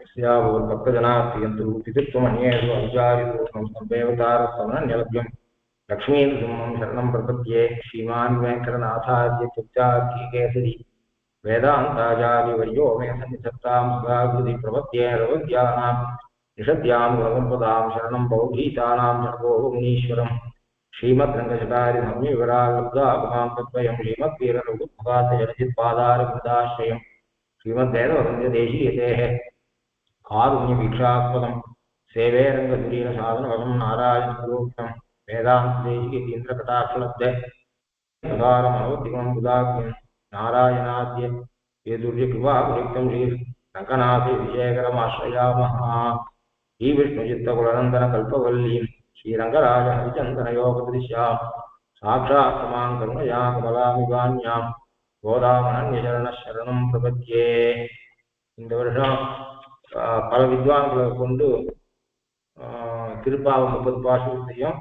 यस्यावोर्भक्तजनार्थियन्तु पितृत्वमन्येषु अनुचारितोषं सम्पेवतारस्तमनन्यलभ्यं लक्ष्मीनृसिंहं शरणं प्रपद्ये श्रीमान् वेङ्कटनाथार्य चुक्तार्कीकेसरी वेदान्ताचार्यवर्यो मे सन्निधत्तां सुधाकृति प्रपद्ये रवद्यानां निषद्यां गुणसम्पदां शरणं बौद्धीतानां जगो मुनीश्वरम् श्रीमद्रङ्गचटारिधर्मीवरालब्धागमां तद्वयं श्रीमद्वीररघुत्पादजनचित्पादारविन्दाश्रयं श्रीमद्वेदवरन्द्यदेशीयतेः कारुण्यवीक्षास्पदं सेवे रङ्गधुरीनसाधनवदं नारायणस्वरूपिणं वेदान्तदेशीयतीन्द्रकटाक्षलब्धे सुधारमनवद्दिगुणं बुधाग्निं नारायणाद्य येदुर्यकृपाकुलिप्तं श्रीरङ्गनाथे विजयकरमाश्रयामः श्रीविष्णुचित्तकुलनन्दनकल्पवल्लीं श्रीरङ्गराज हरिचन्दनयोगदृश्यां साक्षात् समां करुणया कमलामिवान्यां गोदामनन्यचरणशरणं प्रपद्ये। இந்த வருஷம் பல வித்வான்களை கொண்டு திருப்பாவை 30 பாசுரத்தையும்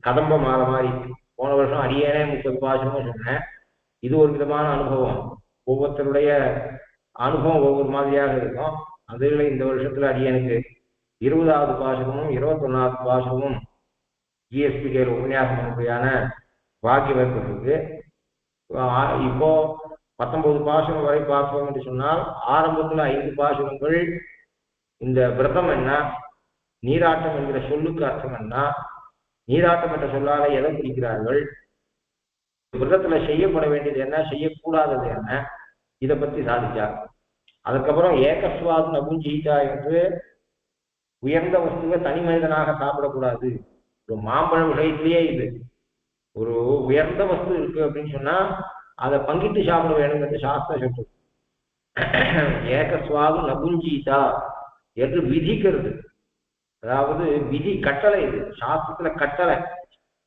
கதம்ப மாலை மாதிரி போன வருஷம் அடியேனே 30 பாசுரமும் சொன்னேன். இது ஒரு விதமான அனுபவம். ஒவ்வொருத்தருடைய அனுபவம் ஒவ்வொரு மாதிரியாக இருக்கும். அதில் இந்த வருஷத்துல அடியனுக்கு 20வது பாசுரமும் 21வது பாசுரமும் ஜிஎஸ்பிகேல உபன்யாசம் பண்ணும்படியான வாக்கியம் ஏற்பட்டிருக்கு. இப்போ 19 பாசுரம் வரை பார்த்தோம் என்று சொன்னால் ஆரம்பத்தில் 5 பாசுரங்கள் இந்த விரதம் என்ன, நீராட்டம் என்கிற சொல்லுக்கு அர்த்தம் என்ன, நீராட்டம் என்ற சொல்லால எதை பிடிக்கிறார்கள், விரதத்துல செய்யப்பட வேண்டியது என்ன, செய்யக்கூடாதது என்ன, இதை பத்தி சாதிச்சார். அதுக்கப்புறம் ஏகஸ்வாது நபுஞ்சீதா என்று உயர்ந்த வஸ்துவை தனி மனிதனாக சாப்பிடக்கூடாது. ஒரு மாம்பழ விஷயத்திலேயே இது ஒரு உயர்ந்த வஸ்து இருக்கு அப்படின்னு சொன்னா அதை பங்கிட்டு சாப்பிட வேணும் என்று சாஸ்திரம் சொல்றது. ஏகஸ்வாது நபுஞ்சீதா என்று விதிக்கிறது. அதாவது விதி கட்டளை. இது சாஸ்திரத்துல கட்டளை.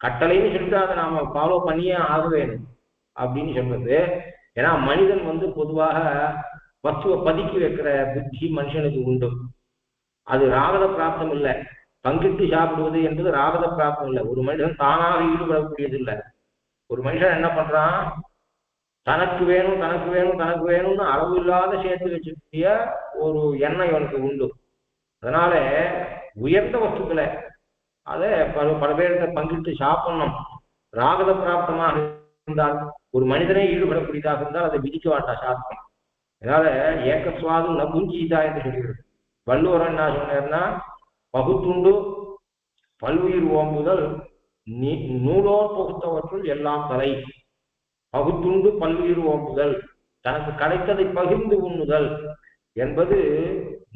கட்டளைன்னு சொல்லிட்டு அதை நாம ஃபாலோ பண்ணியே ஆக வேணும் அப்படின்னு சொல்றது. ஏன்னா மனிதன் பொதுவாக வஸ்துவை பதுக்கி வைக்கிற புத்தி மனுஷனுக்கு உண்டு. அது ராகத பிராப்தம் இல்லை. பங்கிட்டு சாப்பிடுவது என்பது ராகத பிராப்தம் இல்லை. ஒரு மனிதன் தானாக ஈடுபடக்கூடியது இல்லை. ஒரு மனுஷன் என்ன பண்றான், தனக்கு வேணும் தனக்கு வேணும் தனக்கு வேணும்னு அளவு இல்லாத சேர்த்து வச்சுக்கூடிய ஒரு எண்ணம் இவனுக்கு உண்டு. அதனால உயர்ந்த வஸ்துக்களை அதை பல பேருக்கு பங்கிட்டு சாப்பிடணும். ராகத பிராப்தமாக இருந்தால் ஒரு மனிதனே ஈடுபடக்கூடியதாக இருந்தால் அதை விதிக்க மாட்டான் சாஸ்திரம். அதனால ஏகஸ்வாது நபுஞ்சீதா என்று சொல்கிறது. வள்ளுவர் என்ன சொன்னார்னா, பகுத்துண்டு பல்வுயிர் ஓம்புதல் நூலோர் தொகுத்தவற்றுள் எல்லாம் தலை. பகுத்துண்டு பல்வுயிர் ஓம்புதல், தனக்கு கிடைத்ததை பகிர்ந்து உண்ணுதல் என்பது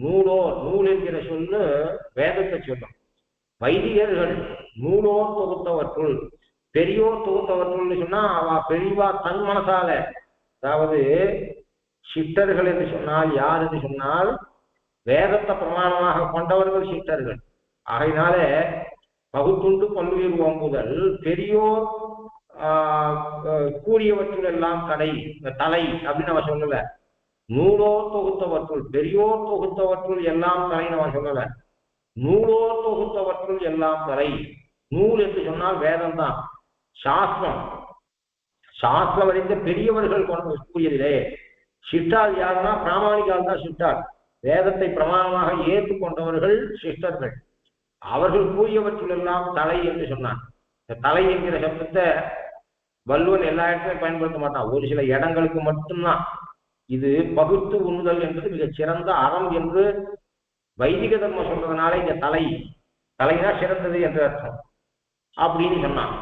நூலோர், நூல் என்கிற சொல்லு வேதத்தை சொல்லும். வைதிகர்கள் நூலோர் தொகுத்தவற்றுள், பெரியோர் தொகுத்தவற்றுள்னு சொன்னா அவ பெரியவா தன் மனசால, அதாவது சித்தர்கள் என்று சொன்னால் யார் என்று சொன்னால் வேதத்தை பிரமாணமாக கொண்டவர்கள் சித்தர்கள். ஆகையினால பகுத்துண்டு பல்லுயிர் ஓம்புதல், பெரியோர் கூறியவற்றுள் எல்லாம் தலை அப்படின்னு அவன் சொல்லல. நூலோர் தொகுத்தவற்றுள், பெரியோர் தொகுத்தவற்றுள் எல்லாம் தலைன்னு அவன் சொல்லல. நூலோர் தொகுத்தவற்றுள் எல்லாம் தலை. நூல் என்று சொன்னால் வேதம் தான், சாஸ்திரம். சாஸ்திரம் அறிந்த பெரியவர்கள் கூறியதிலே சிஷ்டால் யாருன்னா பிராமணிகால் தான் சிஷ்டால். வேதத்தை பிரமாணமாக ஏற்றுக்கொண்டவர்கள் சிஷ்டர்கள். அவர்கள் கூறியவற்றுள் எல்லாம் தலை என்று சொன்னான். இந்த தலை என்கிற சப்தத்தை வள்ளுவன் எல்லா இடத்துலையும் பயன்படுத்த மாட்டான். ஒரு சில இடங்களுக்கு மட்டும்தான். இது பகுத்து உண்ணுதல் என்பது மிகச் சிறந்த அறம் என்று வைதிக தர்மம் சொல்றதுனால இந்த தலைனா சிறந்தது என்று அர்த்தம் அப்படின்னு சொன்னான்.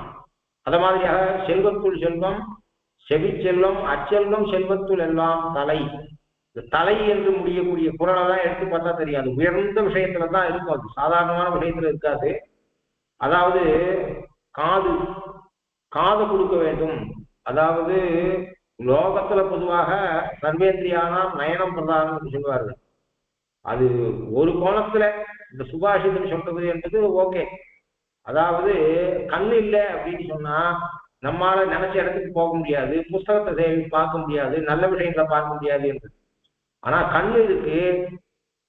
அத மாதிரியாக செல்வத்துள் செல்வம், செவிச்செல்வம், அச்செல்வம், செல்வத்துள் எல்லாம் தலை. தலை என்று முடியக்கூடிய குரலை தான் எடுத்து பார்த்தா தெரியாது. உயர்ந்த விஷயத்துலதான் இருக்கும், அது சாதாரணமான விஷயத்துல இருக்காது. அதாவது காது கொடுக்க வேண்டும். அதாவது லோகத்துல பொதுவாக சர்வேந்திரியானாம் நயனம் பிரதானம் சொல்வார்கள். அது ஒரு கோணத்துல இந்த சுபாஷிதம் சொல்றது என்பது ஓகே. அதாவது கண்ணு இல்லை அப்படின்னு சொன்னா நம்மால நினைச்ச இடத்துக்கு போக முடியாது, புஸ்தகத்தை பார்க்க முடியாது, நல்ல விஷயங்களை பார்க்க முடியாது என்று. ஆனா கண்ணு இருக்கு,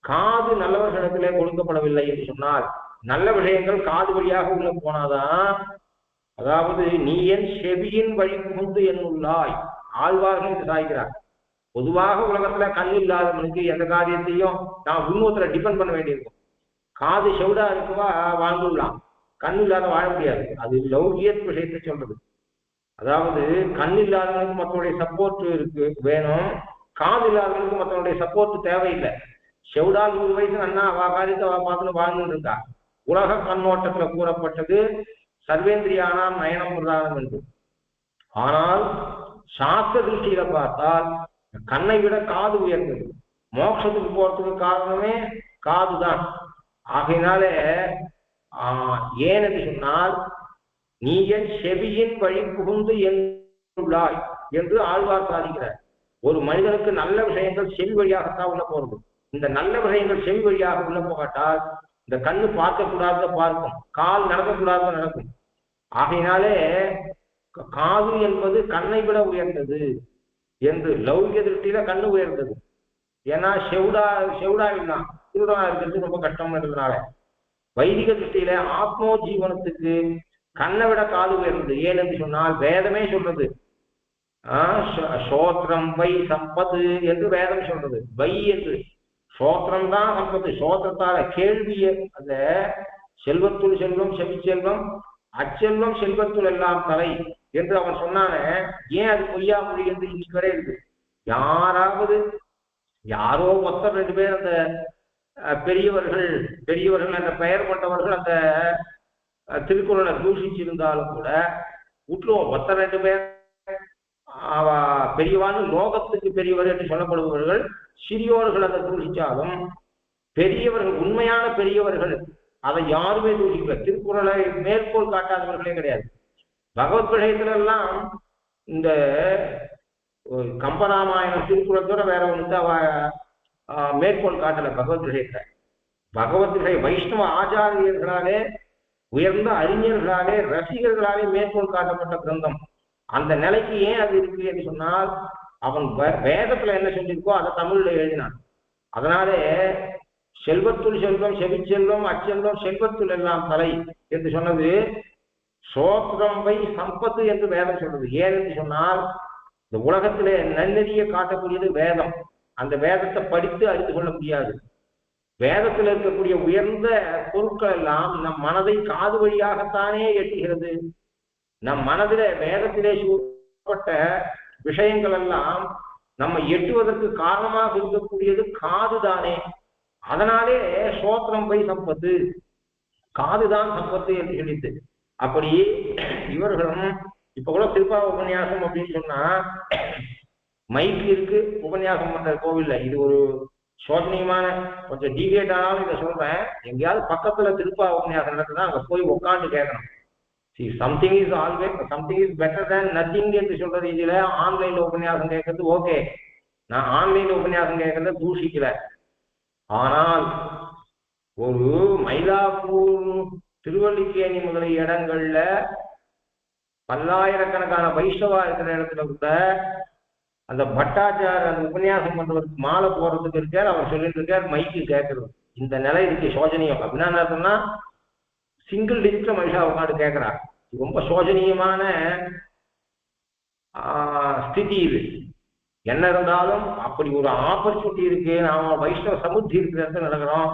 காது நல்லவர்களிடத்திலே கொடுக்கப்படவில்லை என்று சொன்னால் நல்ல விஷயங்கள் காது வழியாக உள்ள போனாதான். அதாவது நீ என் செவியின் வழி புகுந்து என்னுள்ளாய், ஆழ்வார்கள் என்று சாய்கிறார். பொதுவாக உலகத்துல கண் இல்லாதவனுக்கு எந்த காரியத்தையும் நான் இன்னொருத்தர டிபெண்ட் பண்ண வேண்டியிருக்கும். காது செவிடா இருக்குவா வாழ்ந்துடலாம், கண் இல்லாத வாழ முடியாது. அது லௌகிய விஷயத்தை சொல்றது. அதாவது கண் இல்லாதவனுக்கு மற்றவனுடைய சப்போர்ட் இருக்கு வேணும், காது இல்லாதவனுக்கு மற்றவனுடைய சப்போர்ட் தேவையில்லை. செவிடா 100 வயசு அண்ணா அவ காரியத்தை அவ பார்த்துன்னு வாழ்ந்துட்டு இருக்கா. உலக கண்ணோட்டத்துல கூறப்பட்டது சர்வேந்திரியானாம் நயனம் பிரதானம் என்று. ஆனால் சாஸ்திர திருஷ்டியில பார்த்தால் கண்ணை விட காது உயர்ந்தது. மோட்சத்துக்கு போறதுக்கு காரணமே காதுதான். ஆகையினாலே ஏன் என்று சொன்னால், நீ என் செவியின் வழி புகுந்து என்றுள்ளாய் என்று ஆழ்வார் சாதிக்கிறார். ஒரு மனிதனுக்கு நல்ல விஷயங்கள் செவி வழியாகத்தான் உள்ள போறது. இந்த நல்ல விஷயங்கள் செவி வழியாக உள்ள போகாட்டால் இந்த கண்ணு பார்க்கக்கூடாத பார்க்கும், கால் நடக்கக்கூடாத நடக்கும். ஆகையினாலே காது என்பது கண்ணை விட உயர்ந்தது என்று லௌகிக திருஷ்டியில கண்ணு உயர்ந்தது. ஏன்னா செவிடா இல்லாம் திருடனா இருக்கிறது ரொம்ப கஷ்டம்ன்றதுனால. வைதிக திருஷ்டியில ஆத்மோ ஜீவனத்துக்கு கண்ணை விட காது உயர்ந்தது. ஏனென்று சொன்னால் வேதமே சொல்றது, சோத்திரம் வை சம்பத்து என்று வேதம் சொல்றது. வை என்று சோத்திரம் தான் சம்பத்து. சோத்திரத்தால கேள்விய அந்த செல்வத்துள் செல்வம் செவிச்செல்வம் அச்செல்வம் செல்வத்துள் எல்லாம் தலை என்று அவன் சொன்னான. ஏன் அது பொய்யா மொழி என்று இன்னைக்கு வரை இருக்கு. யாரோ மொத்தம் 2 பேர் அந்த பெரியவர்கள் அந்த பெயர் கொண்டவர்கள் அந்த திருக்குறளை தூஷிச்சிருந்தாலும் கூட விட்டுருவோம். மொத்த 2 பேர் பெரியவான்னு லோகத்துக்கு பெரியவர் என்று சொல்லப்படுபவர்கள் சிறியோர்கள் அதை தூஷிச்சாலும் பெரியவர்கள் உண்மையான பெரியவர்கள் அதை யாருமே தூஷிக்கல. திருக்குறளை மேற்கோள் காட்டாதவர்களே கிடையாது. பகவத் விஷயத்திலெல்லாம் இந்த கம்பராமாயணம் திருக்குறளத்தோட வேற ஒன்று அவ மேற்கோள் காட்டல. பகவத் விஷய வைஷ்ணவ ஆச்சாரியர்களாலே உயர்ந்த அறிஞர்களாலே ரசிகர்களாலே மேற்கோள் காட்டப்பட்ட கிரந்தம். அந்த நிலைக்கு ஏன் அது இருக்கு என்று சொன்னால், அவன் வேதத்துல என்ன சொல்லியிருக்கோ அதை தமிழ்ல எழுதினான். அதனாலே செல்வத்துள் செல்வம் செவிச்செல்வம் அச்செல்வம் செல்வத்துள் எல்லாம் தலை என்று சொன்னது சோத்திரம் வை சம்பத்து என்று வேதம் சொல்றது. ஏன் என்று சொன்னால், இந்த உலகத்திலே நன்னெறியை காட்டக்கூடியது வேதம். அந்த வேதத்தை படித்து அறிந்து கொள்ள முடியாது. வேதத்தில் இருக்கக்கூடிய உயர்ந்த பொருட்கள் எல்லாம் நம் மனதை காது வழியாகத்தானே எட்டுகிறது. நம் மனதிலே வேதத்திலே சூழப்பட்ட விஷயங்கள் எல்லாம் நம்ம எட்டுவதற்கு காரணமாக இருக்கக்கூடியது காதுதானே. அதனாலே சோத்திரம் வை சம்பத்து, காதுதான் சம்பத்து என்று சொல்லிட்டு. அப்படி இவர்களும் இப்ப கூட திருப்பா உபன்யாசம் அப்படின்னு சொன்னா மைக்கு இருக்கு உபன்யாசம் பண்ற கோவில்ல. இது ஒரு சோதனையமான கொஞ்சம் டீவியேட் ஆனாலும் இதை சொல்றேன். எங்கேயாவது பக்கத்துல திருப்பா உபன்யாசம் நடக்குதா அங்க போய் உட்காந்து கேட்கணும். Something is always something is better than nothing என்று சொல்றது. இதுல ஆன்லைன்ல உபன்யாசம் கேட்கறது ஓகே, நான் ஆன்லைன்ல உபன்யாசம் கேட்கறத தூஷிக்கல. ஆனால் ஒரு மயிலாப்பூர் திருவல்லிக்கேணி முதலிய இடங்கள்ல பல்லாயிரக்கணக்கான வைஷ்ணவா இருக்கிற இடத்துல கூட அந்த பட்டாச்சார் அந்த உபன்யாசம் பண்றவருக்கு மாலை போடுறதுக்கு இருக்கார். அவர் சொல்லிட்டு இருக்கார் மைக்கு கேட்கறது. இந்த நிலை இருக்கு சோதனியம். அப்படின்னா என்ன சொன்னா, சிங்கிள் டிஜிட்ல மனுஷா உட்காந்து கேட்கிறா. ரொம்ப சோதனியமான ஸ்திதி இது. என்ன இருந்தாலும் அப்படி ஒரு ஆப்பர்ச்சுனிட்டி இருக்கு. நாம வைஷ்ணவ சமுத்தி இருக்கிற இடத்துல நடக்கிறோம்.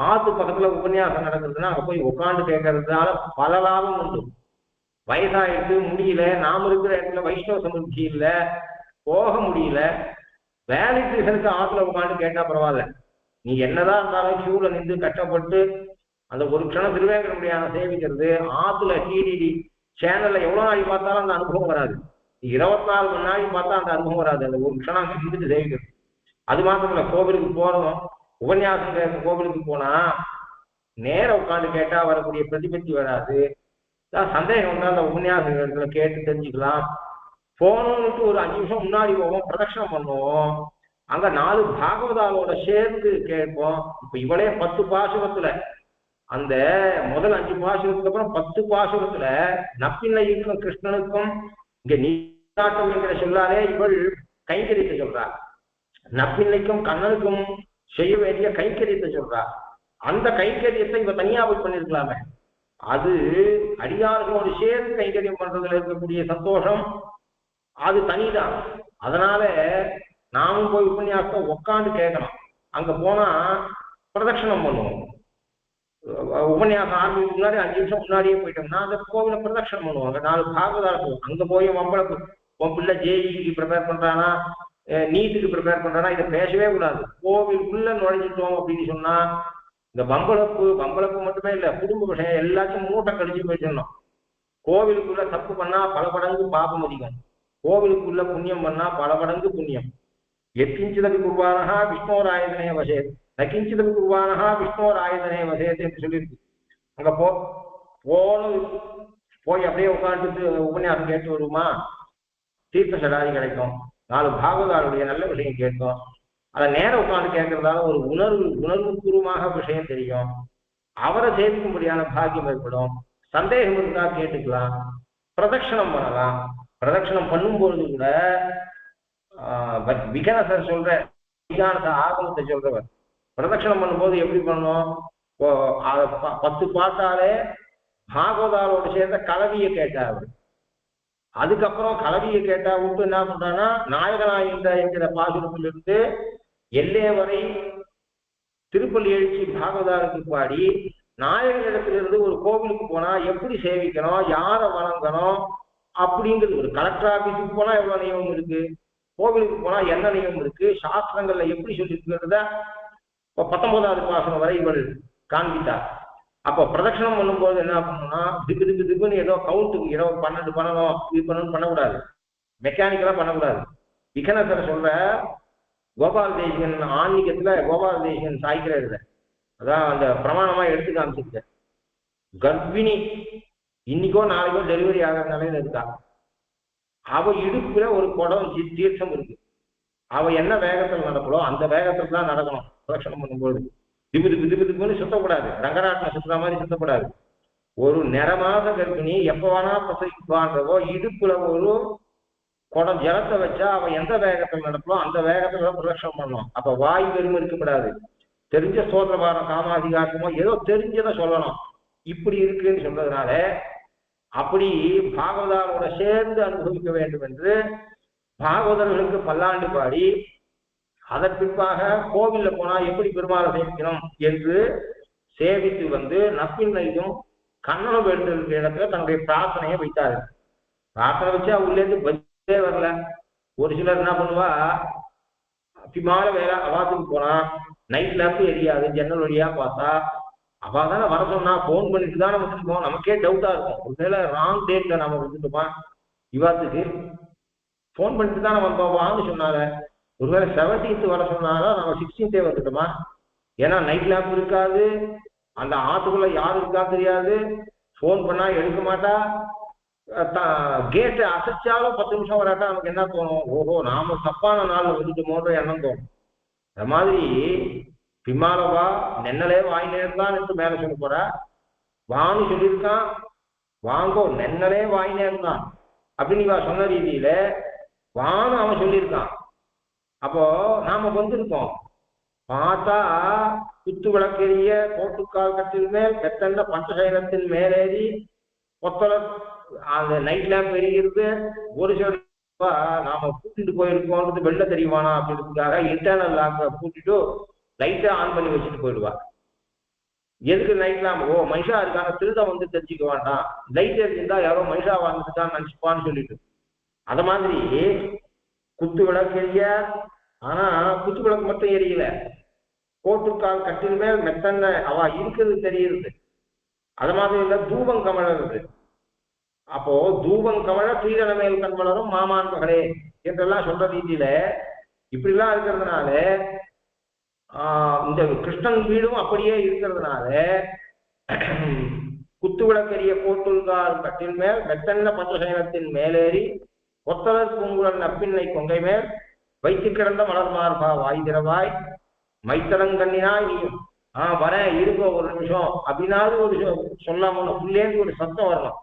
ஆத்து பக்கத்துல உபன்யாசம் நடக்குதுன்னா அங்க போய் உட்காந்து கேட்கறதுனால பல லாபம் உண்டு. வயசாயிட்டு முடியல, நாம இருக்கிற இடத்துல வைஷ்ணவ சமுத்தி இல்லை, போக முடியல, வேலைக்கு ரீசனுக்கு ஆத்துல உட்காந்து கேட்டா பரவாயில்ல. நீ என்னதான் இருந்தாலும் கியூல நின்று கஷ்டப்பட்டு அந்த ஒரு க்ஷணம் திருவேங்கடமுடியான சேவிக்கிறது, ஆத்துல டிடிடி சேனல்ல எவ்வளவு நாளைக்கு பார்த்தாலும் அந்த அனுபவம் வராது. 24 மணி நாளைக்கு பார்த்தா அந்த அனுபவம் வராது. அந்த ஒரு க்ஷணம் இருந்துட்டு சேவிக்கிறது. அது மாத்திரம் இல்லை, கோவிலுக்கு போறோம், உபன்யாசம் கேட்க கோவிலுக்கு போனா நேரம் உட்காந்து கேட்டா வரக்கூடிய பிரதிபத்தி வராது. சந்தேகம் வந்தா அந்த உபன்யாசங்களை கேட்டு தெரிஞ்சுக்கலாம். போனோம்னுட்டு ஒரு 5 நிமிஷம் முன்னாடி போவோம், பிரதட்சணம் பண்ணுவோம், அங்க 4 பாகவதாலோட சேர்ந்து கேட்போம். இப்ப இவளே 10 பாசுரத்துல அந்த முதல் 5 பாசுரத்துக்கு அப்புறம் 10 பாசுரத்துல நப்பின்னைக்கும் கிருஷ்ணனுக்கும் இங்க நீராட்டம் என்கிற சொல்லாலே இவள் கைங்கரியத்தை சொல்றா. நப்பின்னைக்கும் கண்ணனுக்கும் செய்ய வேண்டிய கைங்கரியத்தை சொல்றா. அந்த கைங்கரியத்தை இவ தனியா போய் பண்ணிருக்கலாமே. அது அடியார்களோடு சேர்ந்து கைங்கரியம் பண்றதுல இருக்கக்கூடிய சந்தோஷம் அது தனிதான். அதனால நாமும் போய் உபன்யாசத்தை உட்காந்து கேட்கணும். அங்க போனா பிரதட்சணம் பண்ணுவோம். உபன்யாசம் ஆரம்பிக்கு முன்னாடி 5 நிமிஷம் முன்னாடியே போயிட்டோம்னா அந்த கோவில பிரதட்சணம் பண்ணுவாங்க. 4 பாகவதாரம் அங்க போய் வம்பளக்கு உன் பிள்ளை ஜேஇக்கு ப்ரிப்பேர் பண்றானா, நீட்டுக்கு ப்ரிப்பேர் பண்றானா, இதை பேசவே கூடாது. கோவிலுக்குள்ள நுழைஞ்சிட்டோம் அப்படின்னு சொன்னா இந்த வம்பளப்பு மட்டுமே இல்லை, குடும்ப விஷயம் எல்லாத்தையும் மூட்டை கழிச்சு போயிடணும். கோவிலுக்குள்ள தப்பு பண்ணா பல மடங்கு பாபம் அதிகம், கோவிலுக்குள்ள புண்ணியம் பண்ணா பல மடங்கு புண்ணியம். எத்கிஞ்சிதபி குர்வானஹா விஷ்ணோராயதனே வசேத் நகிஞ்சிதபி குர்வானஹா விஷ்ணோராயதனே வசேத் என்று சொல்லியிருக்கு. அங்க போய் அப்படியே உட்காந்துட்டு உபன்யாசம் கேட்டு வருமா, தீர்த்த சடாதி கிடைக்கும், 4 பாகவதாருடைய நல்ல விஷயம் கேட்கும். அதை நேரம் உட்காந்து கேட்கறதால ஒரு உணர்வுபூர்வமாக விஷயம் தெரியும். அவரை சேவிக்கும்படியான பாக்கியம் ஏற்படும். சந்தேகம் இருந்தா கேட்டுக்கலாம். பிரதட்சணம் பண்ணலாம். பிரதட்சணம் பண்ணும்பொழுது கூட விகனசர் சொல்ற ஆகமத்தை சொல்றவர் பிரதட்சணம் பண்ணும்போது எப்படி பண்ணணும், 10 பாட்டாலே பாகவதாரோடு சேர்ந்த கலவியை கேட்டார். அதுக்கப்புறம் கலவியை கேட்டா விட்டு என்ன பண்றான்னா, நாயகனாயின்ற என்கிற பாசுரத்திலிருந்து எல்லே வரை திருப்பள்ளி எழுச்சி பாகவதாருக்கு பாடி, நாயகனிடத்திலிருந்து ஒரு கோவிலுக்கு போனா எப்படி சேவிக்கணும், யாரை வணங்கணும் அப்படிங்கிறது, ஒரு கலெக்டர் ஆபீஸுக்கு போனா எவ்வளவு நியமம் இருக்கு, கோவிலுக்கு போனா என்ன நியமம் இருக்கு, சாஸ்திரங்கள்ல எப்படி சொல்லியிருக்கிறத 19வது பாசனம் வரை இவள் காண்பித்தார். அப்போ பிரதட்சணம் பண்ணும்போது என்ன பண்ணணும்னா, திக்குன்னு ஏதோ கவுண்ட்டுக்கு 12 பண்ணணும், இது பண்ணணும் பண்ணக்கூடாது, மெக்கானிக்கலா பண்ணக்கூடாது. விகனசர் சொல்ற கோபால் தேசிகன் ஆன்மீகத்துல கோபால் தேசிகன் சாய்க்கிறாரு, அதான் அந்த பிரமாணமா எடுத்து காமிச்சிருக்க. கர்ப்பிணி இன்னைக்கோ நாளைக்கோ டெலிவரி ஆகிற நிலையில இருக்கா, அவ இடுப்புல ஒரு குடம் தீர்த்தம் இருக்கு, அவ என்ன வேகத்தில் நடக்கலோ அந்த வேகத்துல தான் நடக்கணும். பிரதட்சணம் பண்ணும்போது திபுன்னு சுத்தக்கூடாது, ரங்கராட்டினம் சுத்துற மாதிரி சுத்தக்கூடாது. ஒரு நிறமாத கர்ப்பிணி எப்ப வேணா பிரசவிப்பான்றவோ இடுப்புல ஒரு குடம் ஜலத்தை வச்சா அவ எந்த வேகத்தில் நடக்கணும் அந்த வேகத்துல பிரதட்சணம் பண்ணணும். அப்ப வாய் வெறும் இருக்கக்கூடாது, தெரிஞ்ச சோதரபாரம் காமாதிகாரமோ ஏதோ தெரிஞ்சதை சொல்லணும். இப்படி இருக்குன்னு சொல்றதுனால அப்படி பாகவதாரோட சேர்ந்து அனுபவிக்க வேண்டும் என்று பாகவதர்களுக்கு பல்லாண்டு பாடி, அதன் பிற்பாக கோவில்ல போனா எப்படி பெருமாளை சேவிக்கணும் என்று சேவித்து வந்து நப்பின்னையும் கண்ணனம் வேண்டிய இடத்துல தன்னுடைய பிரார்த்தனையை வைத்தாரு. பிரார்த்தனை வச்சா உள்ளேருந்து பஸ்ஸே வரல. ஒரு சிலர் என்ன பண்ணுவா, பிமால வேலை அவாத்துக்கு போனா நைட் லேம்ப் எரியாது, ஜன்னல் வழியா பார்த்தா அவ தானே வர சொன்னா, போன் பண்ணிட்டு தானே வந்துருக்கோம், நமக்கே டவுட்டா இருக்கும், ஒருவேளை ராங் டேட்ல நம்ம வந்துட்டோமா, இவாத்துக்கு போன் பண்ணிட்டு தானே வந்தோம் வான்னு சொன்னால, ஒருவேளை 17th வர சொன்னாலும் நம்ம 16th வந்துட்டோமா, ஏன்னா நைட் லேம்ப் இருக்காது, அந்த ஆத்துக்குள்ள யாரு இருக்கா தெரியாது, போன் பண்ணா எடுக்க மாட்டா, கேட்டை அசைச்சாலும் 10 நிமிஷம் வராட்டா நமக்கு என்ன தோணும், ஓஹோ நாம தப்பான நாள்ல வந்துட்டோமோன்ற எண்ணம் தோணும். அந்த மாதிரி பிமாலவா நென்னலே வாய் நேர்ந்தான் என்று மேல சொல்ல போற, வான்னு சொல்லியிருக்கான், வாங்கோ நென்னலே வாய் நேர்ந்தான் அப்படின்னு இவா சொன்ன ரீதியில வான்னு அவன் சொல்லியிருக்கான். அப்போ நாம வந்திருக்கோம், பார்த்தா குத்து விளக்கெரிய கோட்டுக்கால் கட்டில் மேல் வெத்தண்ட பஞ்சசைலத்தின் மேலேறி கொத்தல அந்த நைட் லேம்ப் எரிகிறது. ஒரு சில நாம கூட்டிட்டு போயிருக்கோன்றது வெளில தெரியுமானா அப்படின்றதுக்காக இன்டர்னல் லாக்க கூட்டிட்டு லைட்டை ஆன் பண்ணி வச்சுட்டு போயிடுவா. எதுக்கு நைட் லேம்ப், ஓ மனுஷா இருக்காங்க திருடம் வந்து தெரிஞ்சுக்க வேண்டாம், லைட் எரிஞ்சிருந்தா யாரோ மனுஷா வாழ்ந்துட்டான்னு நினைச்சுப்பான்னு சொல்லிட்டு. அத மாதிரி குத்து விளக்கு எரிய, ஆனா குத்து விளக்கு மட்டும் எரியல, கோட்டுக்கால் கட்டில் மேல் மெத்தன்ன அவ இருக்கிறது தெரியுது. அது மாதிரி இல்ல தூபம் கமழறது. அப்போ தூபம் கமழ தீரன மேல் கண் வளரும் மாமான் மகளே என்றெல்லாம் சொல்ற ரீதியில இப்படிலாம் இருக்கிறதுனால இந்த கிருஷ்ணன் வீடும் அப்படியே இருக்கிறதுனால குத்து விளக்கரிய கோட்டுள்கால் கட்டில் மேல் மெத்தன்ன பஞ்சசயனத்தின் மேலேறி கொத்தலர் பூங்குழல் நப்பின்னை கொங்கை மேல் வைத்து கிடந்த மலர் மார்பா வாய் திறவாய் மைத்தளங்கண்ணினாய் நீயும் வரேன் இருக்க ஒரு நிமிஷம் அப்படின்னாலும் ஒரு சொல்லாம உள்ளேந்து ஒரு சத்தம் வரணும்.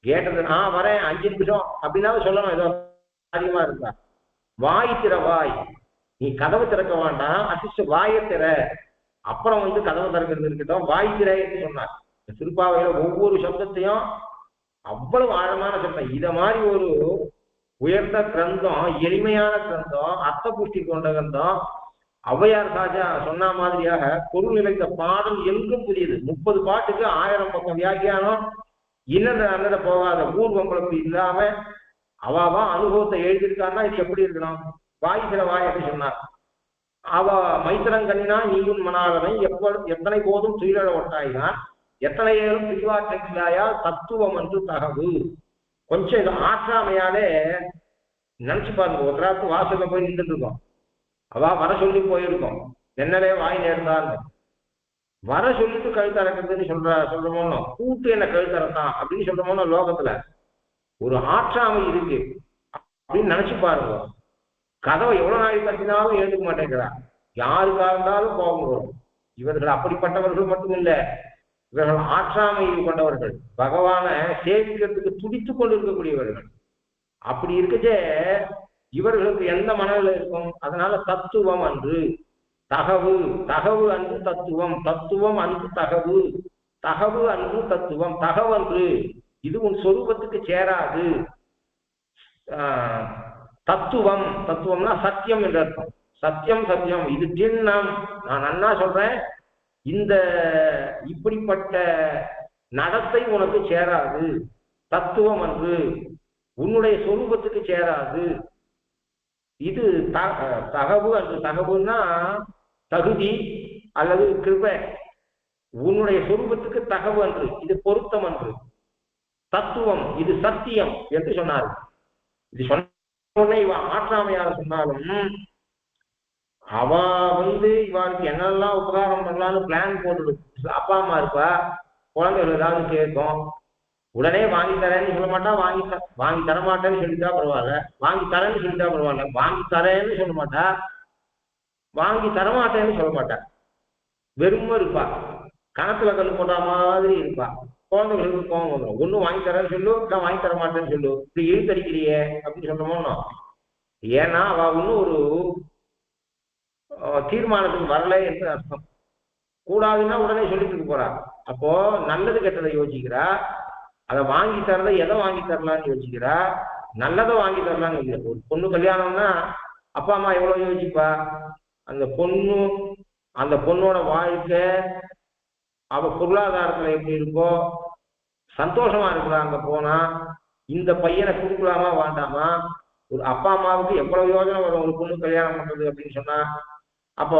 கேட்டது வரேன் 5 நிமிஷம் அப்படின்னாலும் சொல்லணும், ஏதோ அதிகமா இருக்கா. வாய் திறவாய், நீ கதவு திறக்க வேண்டாம், அட்லீஸ்ட் வாயை திற, அப்புறம் வந்து கதவை திறக்கிறது இருக்கட்டும், வாய் திற என்று சொன்னார். திருப்பாவையில ஒவ்வொரு சப்தத்தையும் அவ்வளவு ஆழமான சப்தம். இத மாதிரி ஒரு உயர்ந்த கிரந்தம், எளிமையான கிரந்தம், அர்த்த புஷ்டி கொண்ட கிரந்தம். ஔவையார் ராஜா சொன்ன மாதிரியாக பொருள் நிலைத்த பாடல் எங்கும் புரியுது. 30 பாட்டுக்கு 1000 பக்கம் வியாக்கியானம், இன்னத அன்னத போகாத பூர்வங்களுக்கு இல்லாம அவாவா அனுபவத்தை எழுதியிருக்கான்னா இது எப்படி இருக்கணும்? வாய் சில வாய் அப்படி சொன்னார். அவ மைத்திரங்கண்ணினா நீயும் மணாளனை எத்தனை போதும் துயிலழ ஒட்டாயினான், எத்தனை ஏழும் பிரிவாற்றாயா தத்துவம் என்று தகவு. கொஞ்சம் இது ஆற்றாமையாலே நினைச்சு பாருங்க. ஒரு ராத்து வாசல்ல போய் நின்றுட்டு இருக்கோம், அவ வர சொல்லி போயிருக்கோம், என்னலே வாய் நேர்ந்தான்னு வர சொல்லிட்டு கழுத்தறக்குதுன்னு சொல்றோமோ, கூட்டு என்ன கழுத்தறத்தான் அப்படின்னு சொல்றோமோ. லோகத்துல ஒரு ஆற்றாமை இருக்கு அப்படின்னு நினைச்சு பாருங்க. கதவை எவ்வளவு நாளைக்கு கட்டினாலும் எழுதுக்க மாட்டேங்கிறார். யாருக்கா இருந்தாலும் கோபம் வரும். இவர்கள் அப்படிப்பட்டவர்கள் மட்டும் இல்ல, இவர்கள் ஆற்றாமை கொண்டவர்கள், பகவான சேவிக்கிறதுக்கு துடித்து கொண்டு இருக்கக்கூடியவர்கள். அப்படி இருக்கச்சே இவர்களுக்கு எந்த மனநிலை இருக்கும்? அதனால தத்துவம் அன்று தகவு, தகவு அன்று தத்துவம், தத்துவம் அன்று தகவு, தகவு அன்று தத்துவம். தகவன்று இது உன் சொரூபத்துக்கு சேராது. தத்துவம், தத்துவம்னா சத்தியம் என்று அர்த்தம். சத்தியம் சத்தியம் இது திண்ணம். நான் அண்ணா சொல்றேன், இந்த இப்படிப்பட்ட நடத்தை உனக்கு சேராது. தத்துவம் அன்று உன்னுடைய சொரூபத்துக்கு சேராது. இது தகவு அன்று. தகவுன்னா தகுதி அல்லது கிருபை. உன்னுடைய சொரூபத்துக்கு தகவு அன்று, இது பொருத்தம் அன்று. தத்துவம் இது சத்தியம் என்று சொன்னார். இது சொன்ன இவன் ஆற்றாமையால சொன்னாலும் அவ இவளுக்கு என்னெல்லாம் உபகாரம் பண்ணலான்னு பிளான் போட்டு அப்பா அம்மா இருப்பா, குழந்தைகள் ஏதாவது கேட்கும், உடனே வாங்கி தரேன்னு சொல்ல மாட்டா, வாங்கி தரமாட்டேன்னு சொல்லிட்டா பரவாயில்ல, வாங்கி தரேன்னு சொல்லிட்டா பரவாயில்ல, வாங்கி தரேன்னு சொல்ல மாட்டா, வாங்கி தரமாட்டேன்னு சொல்ல மாட்டா, வெறும இருப்பா, கணத்துல கல் போட்ட மாதிரி இருப்பா. குழந்தைகளுக்கு கோபம் வந்துடும். ஒன்னும் வாங்கி தரேன்னு சொல்லு, இல்லை வாங்கி தர மாட்டேன்னு சொல்லு, இப்படி இழுத்தடிக்கிறியே அப்படின்னு சொல்றோமோ. ஏன்னா அவ ஒன்னும் ஒரு தீர்மானத்துக்கு வரல என்று அர்த்தம். கூடாதுன்னா உடனே சொல்லிட்டு இருக்க போறா. அப்போ நல்லது கெட்டதை யோசிக்கிறா, அதை வாங்கி தரதை எதை வாங்கி தரலான்னு யோசிக்கிறா, நல்லதை வாங்கி தரலான்னு யோசிக்கிறா. ஒரு பொண்ணு கல்யாணம்னா அப்பா அம்மா எவ்வளவு யோசிப்பா. அந்த பொண்ணோட வாழ்க்கை, அவ பொருளாதாரத்துல எப்படி இருக்கோ, சந்தோஷமா இருக்கிறா அங்க போனா, இந்த பையனை கொடுக்கலாமா வேண்டாமா. ஒரு அப்பா அம்மாவுக்கு எவ்வளவு யோசனை வரும் ஒரு பொண்ணு கல்யாணம் பண்றது அப்படின்னு சொன்னா. அப்போ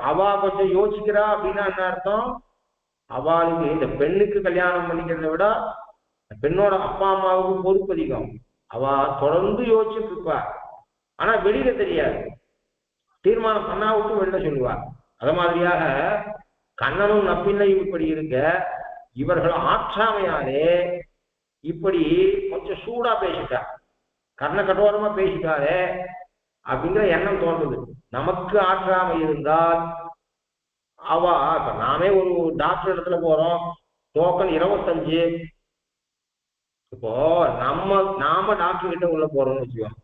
அவ கொஞ்சம் யோசிக்கிறா அப்படின்னா என்ன அர்த்தம்? அவளுக்கு இந்த பெண்ணுக்கு கல்யாணம் பண்ணிக்கிறத விட பெண்ணோட அப்பா அம்மாவுக்கு பொறுப்பு அதிகம். அவ தொடர்ந்து யோசிச்சுட்டு இருப்பா. ஆனா வெளியில தெரியாது, தீர்மானம் பண்ணா விட்டு வெளியில சொல்லுவா. அத மாதிரியாக கண்ணனும் நப்பின்னையும் இப்படி இருக்க, இவர்கள் ஆற்றாமையாலே இப்படி கொஞ்சம் சூடா பேசிட்டா, கர்ண கட்டோரமா பேசிட்டாரே அப்படிங்கிற எண்ணம் தோன்றுது. நமக்கு ஆற்றாமை இருந்தால் இப்ப நாமே ஒரு டாக்டர் இடத்துல போறோம், டோக்கன் 25. இப்போ நாம டாக்டர் கிட்ட உள்ள போறோம்னு வச்சுக்கோம்,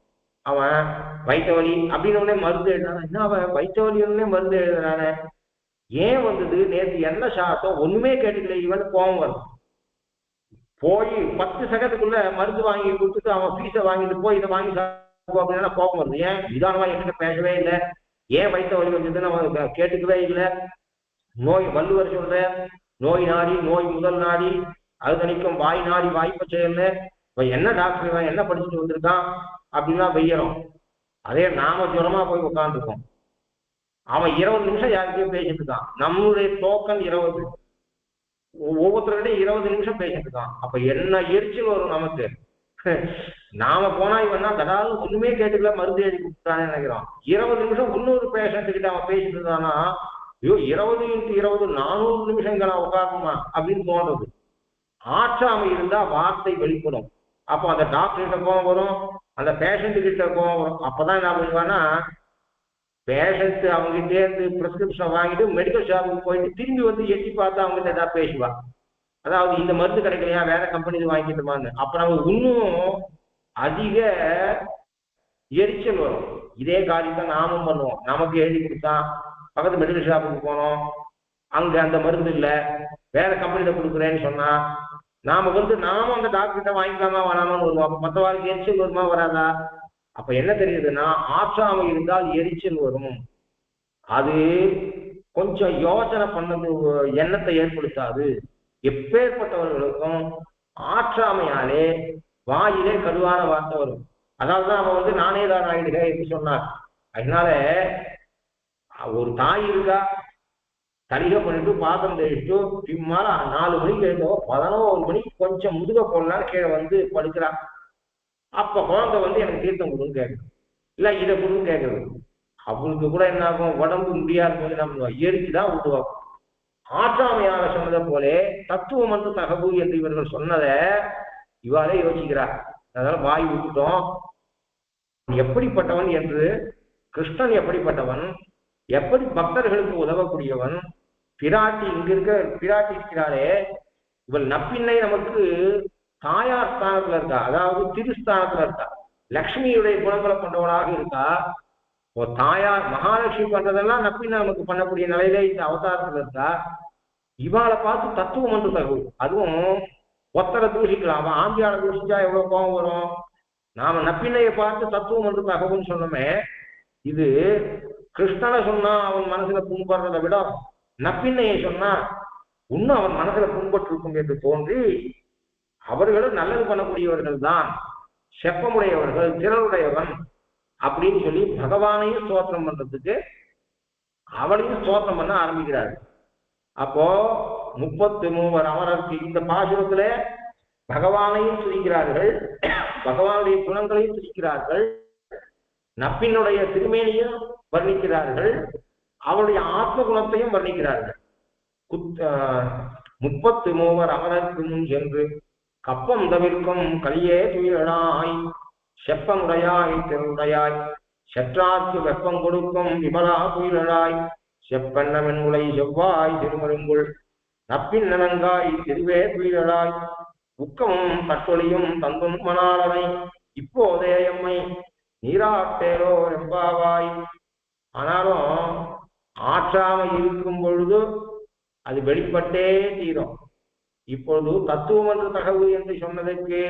அவன் வயிற்று வலி அப்படின்னு மருந்து எழுதுறான். என்ன அவன் வயிற்று வலி மருந்து எழுதுறானே, ஏன் வந்தது, நேற்று என்ன சாப்பிட்டோம், ஒண்ணுமே கேட்டுக்கல, இவன் கோபம் வரும். போய் 10 செகண்டுக்குள்ள மருந்து வாங்கி கொடுத்துட்டு அவன் ஃபீஸை வாங்கிட்டு போய் இதை வாங்கி அப்படின்னா கோபம் வருது. ஏன் நிதானமா என்கிட்ட பேசவே இல்லை, ஏன் வயிற்று வலி வந்ததுன்னு அவன் கேட்டுக்கவே இல்லை. நோய் வள்ளுவர் சொல்ற நோய் நாடி நோய் முதல் நாடி அது தணிக்கும் வாய் நாடி வாய்ப்பை செயல்ல. இவன் என்ன டாக்டர், இவன் என்ன படிச்சுட்டு வந்திருக்கான் அப்படின்லாம் வெய்யறோம். அதே நாம ஜுரமா போய் உட்காந்துருக்கோம், அவன் 20 நிமிஷம் யாருக்கையும் பேசிட்டு இருக்கான். நம்மளுடைய டோக்கன் 20, ஒவ்வொருத்தருக்கிட்டையும் 20 நிமிஷம் பேசிட்டு இருக்கான். அப்ப என்ன எரிச்சல் வரும் நமக்கு. நாம போனா இவன்னா தடாலும் ஒண்ணுமே கேட்டுக்கல, மருந்து எழுதி கொடுத்தானே நினைக்கிறோம். 20 நிமிஷம் இன்னொரு பேஷண்ட் கிட்ட அவன் பேசிட்டு இருந்தானா, ஐயோ 20 × 20 400 நிமிஷங்களா உட்காரணுமா அப்படின்னு தோன்றது. ஆற்றாமை இருந்தா வார்த்தை வெளிப்படும். அப்போ அந்த டாக்டர் கிட்ட கோவம் வரும், அந்த பேஷண்ட் கிட்ட கோவம் வரும். அப்பதான் என்ன பண்ணுவான்னா, பேஷண்ட் அவங்ககிட்டே இருந்து பிரிஸ்கிரிப்ஷன் வாங்கிட்டு மெடிக்கல் ஷாப்புக்கு போயிட்டு திரும்பி வந்து எட்டி பார்த்து அவங்ககிட்ட ஏதாவது பேசுவா. அதாவது இந்த மருந்து கிடைக்கலையா, வேற கம்பெனி வாங்கிட்டுமான்னு. அப்புறம் அவங்க இன்னும் அதிக எரிச்சல் வரும். இதே காரியத்தை நாமும் பண்ணுவோம். நமக்கு எழுதி கொடுத்தான், பக்கத்து மெடிக்கல் ஷாப்புக்கு போனோம், அங்க அந்த மருந்து இல்லை, வேற கம்பெனியில கொடுக்குறேன்னு சொன்னா, நாம நாமும் அந்த டாக்டர்கிட்ட வாங்கிக்கலாமா வராமான்னு வருவோம். அப்ப மற்றவாளுக்கு எரிச்சல் வருமா வராதா? அப்ப என்ன தெரியுதுன்னா, ஆற்றாமை இருந்தால் எரிச்சல் வரும். அது கொஞ்சம் யோசனை பண்ணது எண்ணத்தை ஏற்படுத்தாது. எப்பேற்பட்டவர்களுக்கும் ஆற்றாமையாலே வாயிலே கருவான வார்த்தை வரும். அதால்தான் அவன் நானே தான் ஆயிடுக என்று சொன்னார். அதனால ஒரு தாய் இருக்கா, தலிகை பண்ணிட்டு பாத்திரம் தெளிச்சுட்டு சும்மா 4 மணிக்கு எழுந்தவோ 11 மணிக்கு கொஞ்சம் முதுக போடலாம் கீழே படுக்கிறான். அப்ப குழந்தை எனக்கு தீர்த்தம் கொடுன்னு கேட்குது, இல்ல இதை கொடுன்னு கேட்குறது. அவளுக்கு கூட என்ன ஆகும், உடம்பு முடியாது போது நம்ம எரிச்சுதான் உருவாக்கும். ஆற்றாமையாக சொன்னதை போலே தத்துவம் என்று தகவு என்று இவர்கள் சொன்னதை இவாளே யோசிக்கிறார். அதனால வாய் விட்டுட்டோம். எப்படிப்பட்டவன் என்று, கிருஷ்ணன் எப்படிப்பட்டவன், எப்படி பக்தர்களுக்கு உதவக்கூடியவன், பிராட்டி இங்க இருக்க பிராட்டி இருக்கிறாரே இவள் நப்பின்னை நமக்கு தாயார் ஸ்தானத்துல இருக்கா, அதாவது திருஸ்தானத்துல இருக்கா, லக்ஷ்மியுடைய குணங்களை கொண்டவளாக இருக்கா. ஒரு தாயார் மகாலட்சுமி பண்றதெல்லாம் நப்பின்னை நமக்கு பண்ணக்கூடிய நிலையில இந்த அவதாரத்துல இருக்கா. இவாளை பார்த்து தத்துவம் என்று தகவல், அதுவும் ஒத்தரை தூஷிக்கலாம். அவன் ஆந்தியால தூஷிச்சா எவ்வளவு கோபம் வரும். நாம நப்பின்னையை பார்த்து தத்துவம் என்று தகவல்னு சொன்னோமே, இது கிருஷ்ணனை சொன்னா அவன் மனசுல புண்படுறதை விட நப்பின்னையை சொன்னா இன்னும் அவன் மனசுல புண்பட்டிருக்கும் என்று தோன்றி, அவர்களும் நல்லது பண்ணக்கூடியவர்கள் தான், செப்பமுடையவர்கள், திரளுடையவன் அப்படின்னு சொல்லி பகவானையும் ஸ்தோத்திரம் பண்றதுக்கு அவளையும் ஸ்தோத்திரம் பண்ண ஆரம்பிக்கிறார்கள். அப்போ 33 அமரருக்கு இந்த பாசுரத்துல பகவானையும் துதிக்கிறார்கள், பகவானுடைய குணங்களையும் துதிக்கிறார்கள், நப்பினுடைய திருமேனியும் வர்ணிக்கிறார்கள், அவருடைய ஆத்ம குணத்தையும் வர்ணிக்கிறார்கள். 33 அமரருக்கு முன் சென்று கப்பம் தவிர்க்கும் கலியே துயிலாய், செப்பமுடையாய் திருடையாய், செற்றார்க்கு வெப்பம் கொடுக்கும் விமலா துயிலாய், செப்பன்னவன் உலை செவ்வாய் திருமருங்குள், நப்பின் நனங்காய் திருவே துயிலாய், உக்கமும் கற்றொலியும் தந்தும் மணாளனை, இப்போதே எம்மை நீராட்டேரோ எம்பாவாய். ஆனாலும் ஆற்றாமை இருக்கும் பொழுது அது வெளிப்பட்டே தீரும். இப்பொழுது தத்துவம் என்று தகவு என்று சொன்னதற்கு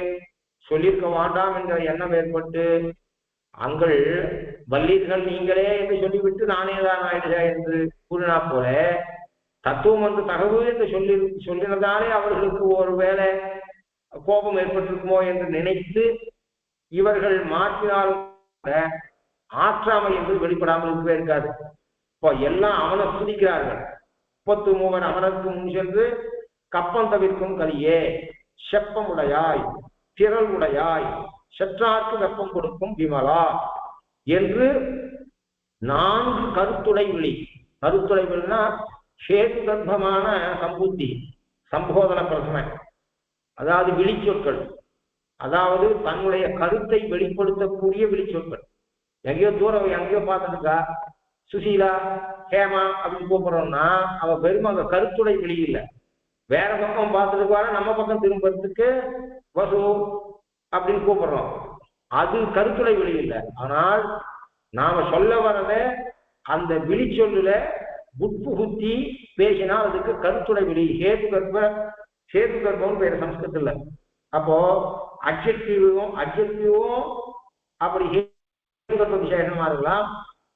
சொல்லியிருக்க வேண்டாம் என்ற எண்ணம் ஏற்பட்டு, அங்கள் வல்லீர்கள் நீங்களே என்று சொல்லிவிட்டு நானே தான் ஆயிடுக என்று கூறினா போல, தத்துவம் என்று தகவு என்று சொல்லினதாலே அவர்களுக்கு ஒரு வேளை கோபம் ஏற்பட்டிருக்குமோ என்று நினைத்து இவர்கள் மாற்றினாலும் ஆற்றாமை என்று வெளிப்படாமல் இருக்கவே இருக்காது. இப்போ எல்லாம் அவனை துதிக்கிறார்கள். 33 அமரருக்கு முன் சென்று கப்பம் தவிர்க்கும் கலியே, செப்பமுடையாய், திரள் உடையாய், செற்றார்க்கு வெப்பம் கொடுக்கும் விமலா என்று 4 கருத்துடை விழி. கருத்துடை விழினா சேது கர்ப்பமான சம்புத்தி, சம்போதன பிரசனை, அதாவது விழிச்சொற்கள், அதாவது தன்னுடைய கருத்தை வெளிப்படுத்தக்கூடிய விழிச்சொற்கள். எங்கேயோ தூரம் எங்கேயோ பார்த்துருக்கா சுசீலா ஹேமா அப்படின்னு கூப்பிடுறோம்னா அவ பெருமை அங்க கருத்துடை விழி இல்லை. வேற பக்கம் பார்த்துருக்காரு, நம்ம பக்கம் திரும்புறதுக்கு வசு அப்படின்னு கூப்பிடுறோம், அது கருத்துடை விழி இல்லை. ஆனால் நாம சொல்ல வரத அந்த விழிச்சொல்லுல உட்புகுத்தி பேசினால் அதுக்கு கருத்துடை விழி. சேது கர்ப்பம் பேர் சம்ஸ்கிருதத்துல. அப்போ அட்ஜெக்டிவும் அப்படி விசேஷமா இருக்கலாம்,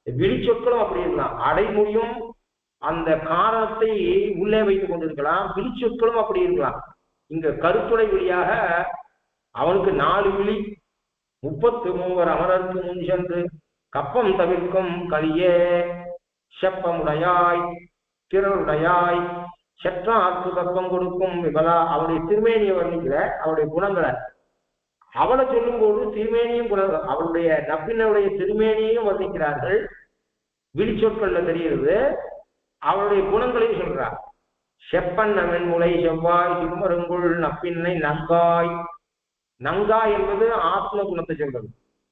விழிச்சொற்களும் அப்படி இருக்கலாம். அடைமொழியும் அந்த காரணத்தை உள்ளே வைத்துக் கொண்டிருக்கலாம், விழிச்சொற்களும் அப்படி இருக்கலாம். இங்க கருத்துடை விழியாக அவனுக்கு 4 விழி. 33 அமரருக்கு முன் சென்று கப்பம் தவிர்க்கும் கலியே, செப்பமுடையாய், திரளுடையாய், செற்றார்க்கு கப்பம் கொடுக்கும் விமலா. அவருடைய திருமேனியை வர்ணிக்கிற அவருடைய குணங்களை அவளை சொல்லும் போது திருமேனியும் குணங்கள், அவருடைய நப்பினுடைய திருமேனியையும் வர்ணிக்கிறார்கள், விழிச்சொற்கள்ல தெரிகிறது. அவருடைய குணங்களையும் சொல்றார். செப்பன் நம்மன் முளை செவ்வாய் திருமருங்குள் நப்பின்னை நங்காய். நங்காய் என்பது ஆத்ம குணத்தை சொல்றது.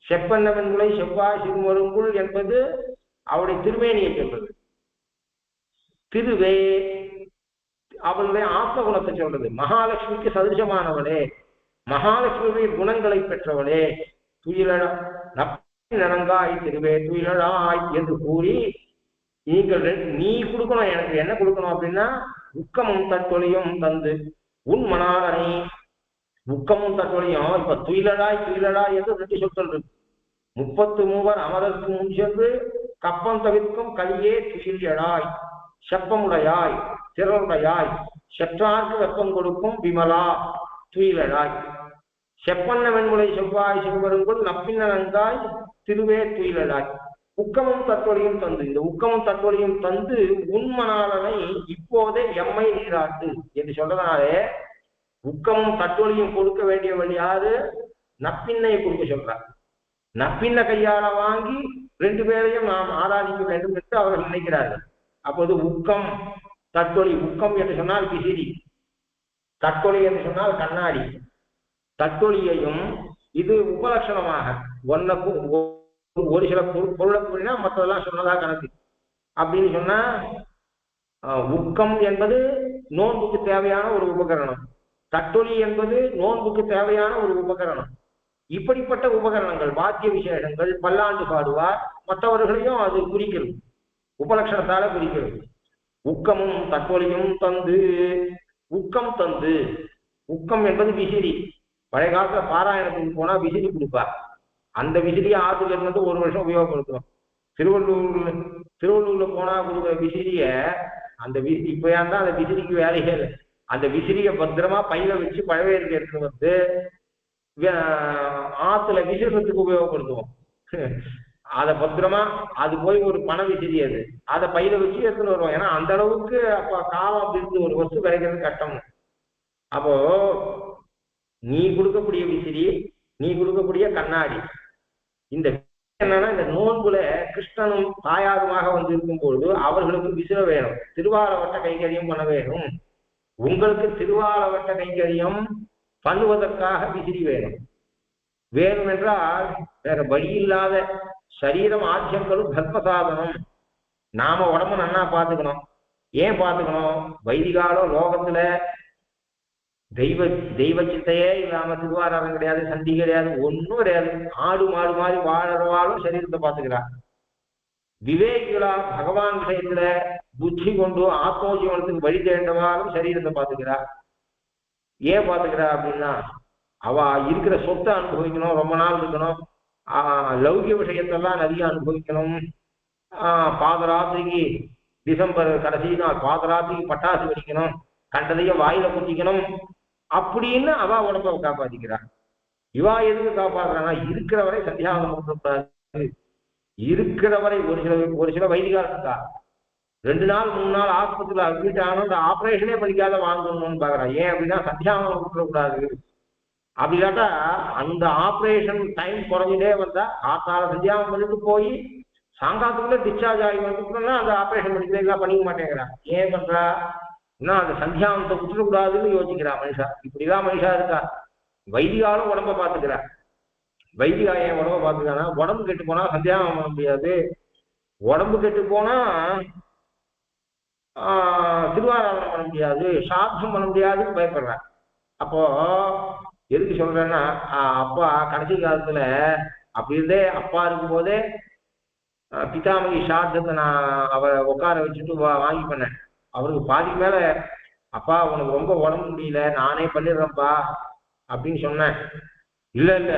செப்பன் நம்மன் முளை செவ்வாய் திருமருங்குள் என்பது அவருடைய திருமேனியை சொல்றது. திருவே அவளுடைய ஆத்ம குணத்தை சொல்றது. மகாலட்சுமிக்கு சதிருஷமானவளே, மகாலட்சுமியுடைய குணங்களை பெற்றவளே, நனங்காய் திருவே துயிலாய் என்று கூறி, நீ கொடுக்கணும், எனக்கு என்ன கொடுக்கணும் அப்படின்னா உக்கமும் தற்கொலையும் தந்து, உன் மணாளனை உக்கமும் தற்கொலையும் இப்ப துயிலடாய் துயிலடாய் என்று 2 சொற்கள் இருக்கு. 33 அமரருக்கு முன் சென்று கப்பம் தவிர்க்கும் கலியே துயிலடாய் செப்பமுடையாய் திறனுடையாய் செற்றார்க்கு வெப்பம் கொடுக்கும் விமலா துயிலடாய் செப்பன்ன வெண்முலை செவ்வாய் சிவபெருங்குள் நப்பின்ன நன்றாய் திருவே துயிலடாய் உக்கமும் தற்கொலையும் தந்து இந்த உக்கமும் தற்கொலையும் தந்து உண்மனாளனை இப்போதே எம்மை நீராட்டு என்று சொல்றதுனாலே உக்கமும் தற்கொலையும் கொடுக்க வேண்டியவள் யாரு? நப்பின்னையை கொடுக்க சொல்றார். நப்பின்ன கையால வாங்கி 2 பேரையும் நாம் ஆராதிக்க வேண்டும் என்று அவர்கள் நினைக்கிறார்கள். அப்போது உக்கம் தற்கொலை, உக்கம் என்று சொன்னால் விசிறி, தற்கொலை என்று சொன்னால் கண்ணாடி. தற்கொலையையும் இது உபலட்சணமாக ஒன்னுக்கும் ஒரு சில பொருளை கூறினா மற்றதெல்லாம் சொன்னதா கணக்கு. அப்படின்னு சொன்னா உக்கம் என்பது நோன்புக்கு தேவையான ஒரு உபகரணம், தட்டொலி என்பது நோன்புக்கு தேவையான ஒரு உபகரணம். இப்படிப்பட்ட உபகரணங்கள் வாத்திய விசேஷங்கள் பல்லாண்டு பாடுவார், மற்றவர்களையும் அது குறிக்கிறது, உபலட்சணத்தால குறிக்கிறது. உக்கமும் தட்டொலியும் தந்து, உக்கம் தந்து, உக்கம் என்பது விசிறி. பழைய காலத்துல பாராயணத்துக்கு போனா விசிறி கொடுப்பார். அந்த விசிறியை ஆற்றுல இருந்து 1 வருஷம் உபயோகப்படுத்தும். திருவள்ளூர்ல போனா கொடுக்குற விசிறிய அந்த இப்ப தான் அந்த விசிறிக்கு வேலையே இல்லை. அந்த விசிறிய பத்திரமா பையில வச்சு பழவேருக்கு எடுத்துட்டு வந்து ஆத்துல விசிறத்துக்கு உபயோகப்படுத்துவோம். அதை பத்திரமா அது போய் ஒரு பண விசிறி, அது அதை பையில வச்சு எடுத்துட்டு வருவோம். ஏன்னா அந்த அளவுக்கு அப்ப காலம் அப்படி இருந்து ஒரு வஸ்து கிடைக்கிறது கஷ்டம். அப்போ நீ கொடுக்கக்கூடிய விசிறி, நீ கொடுக்கக்கூடிய கண்ணாடி, இந்த என்னன்னா இந்த நோன்புல கிருஷ்ணனும் தாயாருமாக வந்து இருக்கும் பொழுது அவர்களுக்கு விசிற வேணும், திருவாலவட்ட கைங்கரியம் பண்ண வேணும். உங்களுக்கு திருவாலவட்ட கைங்கரியம் பண்ணுவதற்காக விசிறி வேணும். வேணும் என்றால் வேற வழி இல்லாத சரீரம் ஆட்சியங்களும் தர்மசாதனம். நாம உடம்பு நன்னா பார்த்துக்கணும். ஏன் பார்த்துக்கணும்? வைதிகாலம் லோகத்துல தெய்வ சிந்தையே இல்லாம திருவாராதம் கிடையாது, சந்தி கிடையாது, ஒன்றும் கிடையாது. ஆடு மாடு மாதிரி வாழறவாலும் சரீரத்தை பார்த்துக்கிறார். விவேகிகளா பகவான் விஷயத்துல புத்தி கொண்டு ஆத்மோஜீவனத்துக்கு வழி தேண்டவாலும் சரீரத்தை பார்த்துக்கிறார். ஏன் பார்த்துக்கிறா அப்படின்னா அவ இருக்கிற சொத்தை அனுபவிக்கணும், ரொம்ப நாள் இருக்கணும், லௌகிய விஷயத்தெல்லாம் நிறைய அனுபவிக்கணும். பாதராத்திரிக்கு டிசம்பர் கடைசி நாள் பாதராத்திரிக்கு பட்டாசு வெடிக்கணும், கண்டதையும் வாயில குத்திக்கணும் அப்படின்னு அவ உடம்ப காப்பாத்திக்கிறான். இவா எதுக்கு காப்பாத்துறான்னா இருக்கிற வரை சத்தியாவனம் பண்ணக்கூடாது. இருக்கிற வரை ஒரு சில வைதிகால் இருக்கா 2 நாள் 3 நாள் ஆஸ்பத்திரியில் அட்மிட் ஆகணும், அந்த ஆப்ரேஷனே பண்ணிக்காத வாங்கணும்னு பாக்குறான். ஏன் அப்படின்னா சத்தியாவனம் விட்டுறக்கூடாது. அப்படி இல்லாட்டா அந்த ஆப்ரேஷன் டைம் குறைஞ்சிட்டே வந்தா காத்தால சத்தியாவனம் பண்ணிட்டு போய் சாங்காத்துக்குள்ள டிஸ்சார்ஜ் ஆகி வந்துட்டோம்னா அந்த ஆப்ரேஷன் பண்ணிக்கலாம் பண்ணிக்க மாட்டேங்கிறான். ஏன் பண்றா? அந்த சந்தியாவனத்தை விட்டுறக்கூடாதுன்னு யோசிக்கிறா மனுஷா. இப்படிதான் மனுஷா இருக்கா. வைதிகாலும் உடம்ப பார்த்துக்கிறா. வைதிகா ஏன் உடம்ப பார்த்துக்கானா? உடம்பு கெட்டு போனா சந்தியாவனம் பண்ண முடியாது, உடம்பு கெட்டு போனா திருவாராதனம் பண்ண முடியாது, சாத்தம் பண்ண முடியாதுன்னு பயப்படுறேன். அப்போ எதுக்கு சொல்றேன்னா அப்பா கடைசி காலத்துல அப்படி இருந்தே அப்பா இருக்கும் போதே பிதாமகி சாத்தத்தை நான் அவரை உட்கார வச்சுட்டு வாங்கி பண்ணேன். அவருக்கு பாதிக்கு மேல அப்பா உனக்கு ரொம்ப உடம்பு முடியல நானே பண்ணிடுறேன்ப்பா அப்படின்னு சொன்னேன். இல்ல இல்ல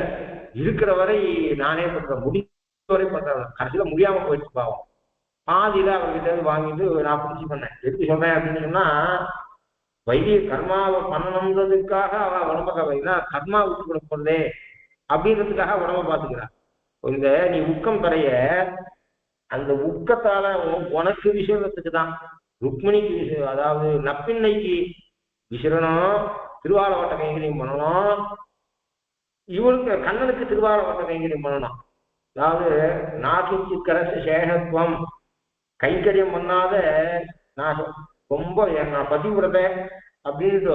இருக்கிற வரை நானே பண்றேன், முடிந்த வரை பண்றேன். கடைசியில முடியாம போயிடுச்சு பாவம். பாதியில அவர்கிட்ட இருந்து வாங்கிட்டு நான் பிடிச்சி பண்ணேன். எதுக்கு சொல்றேன் அப்படின்னு சொன்னா வைத்திய கர்மாவை பண்ணணுன்றதுக்காக அவ உடம்ப காப்பாத்தினா கர்மா விட்டு கொடுப்பதே அப்படின்றதுக்காக உடம்ப பார்த்துக்கிறான். இந்த நீ உக்கம் தரைய அந்த உக்கத்தால உனக்கு விஷயத்துக்கு தான் ருக்மிணிக்கு அதாவது நப்பின்னைக்கு விசிறணும், திருவாலவட்ட கைங்கரியம் பண்ணணும். இவளுக்கு கண்ணனுக்கு திருவாலவட்ட கைங்கரியம் பண்ணணும். அதாவது நாட்டுக்கு கரசு சேகத்துவம் கைங்கரியம் பண்ணாத நான் ரொம்ப நான் பதிவிரத அப்படின்ட்டு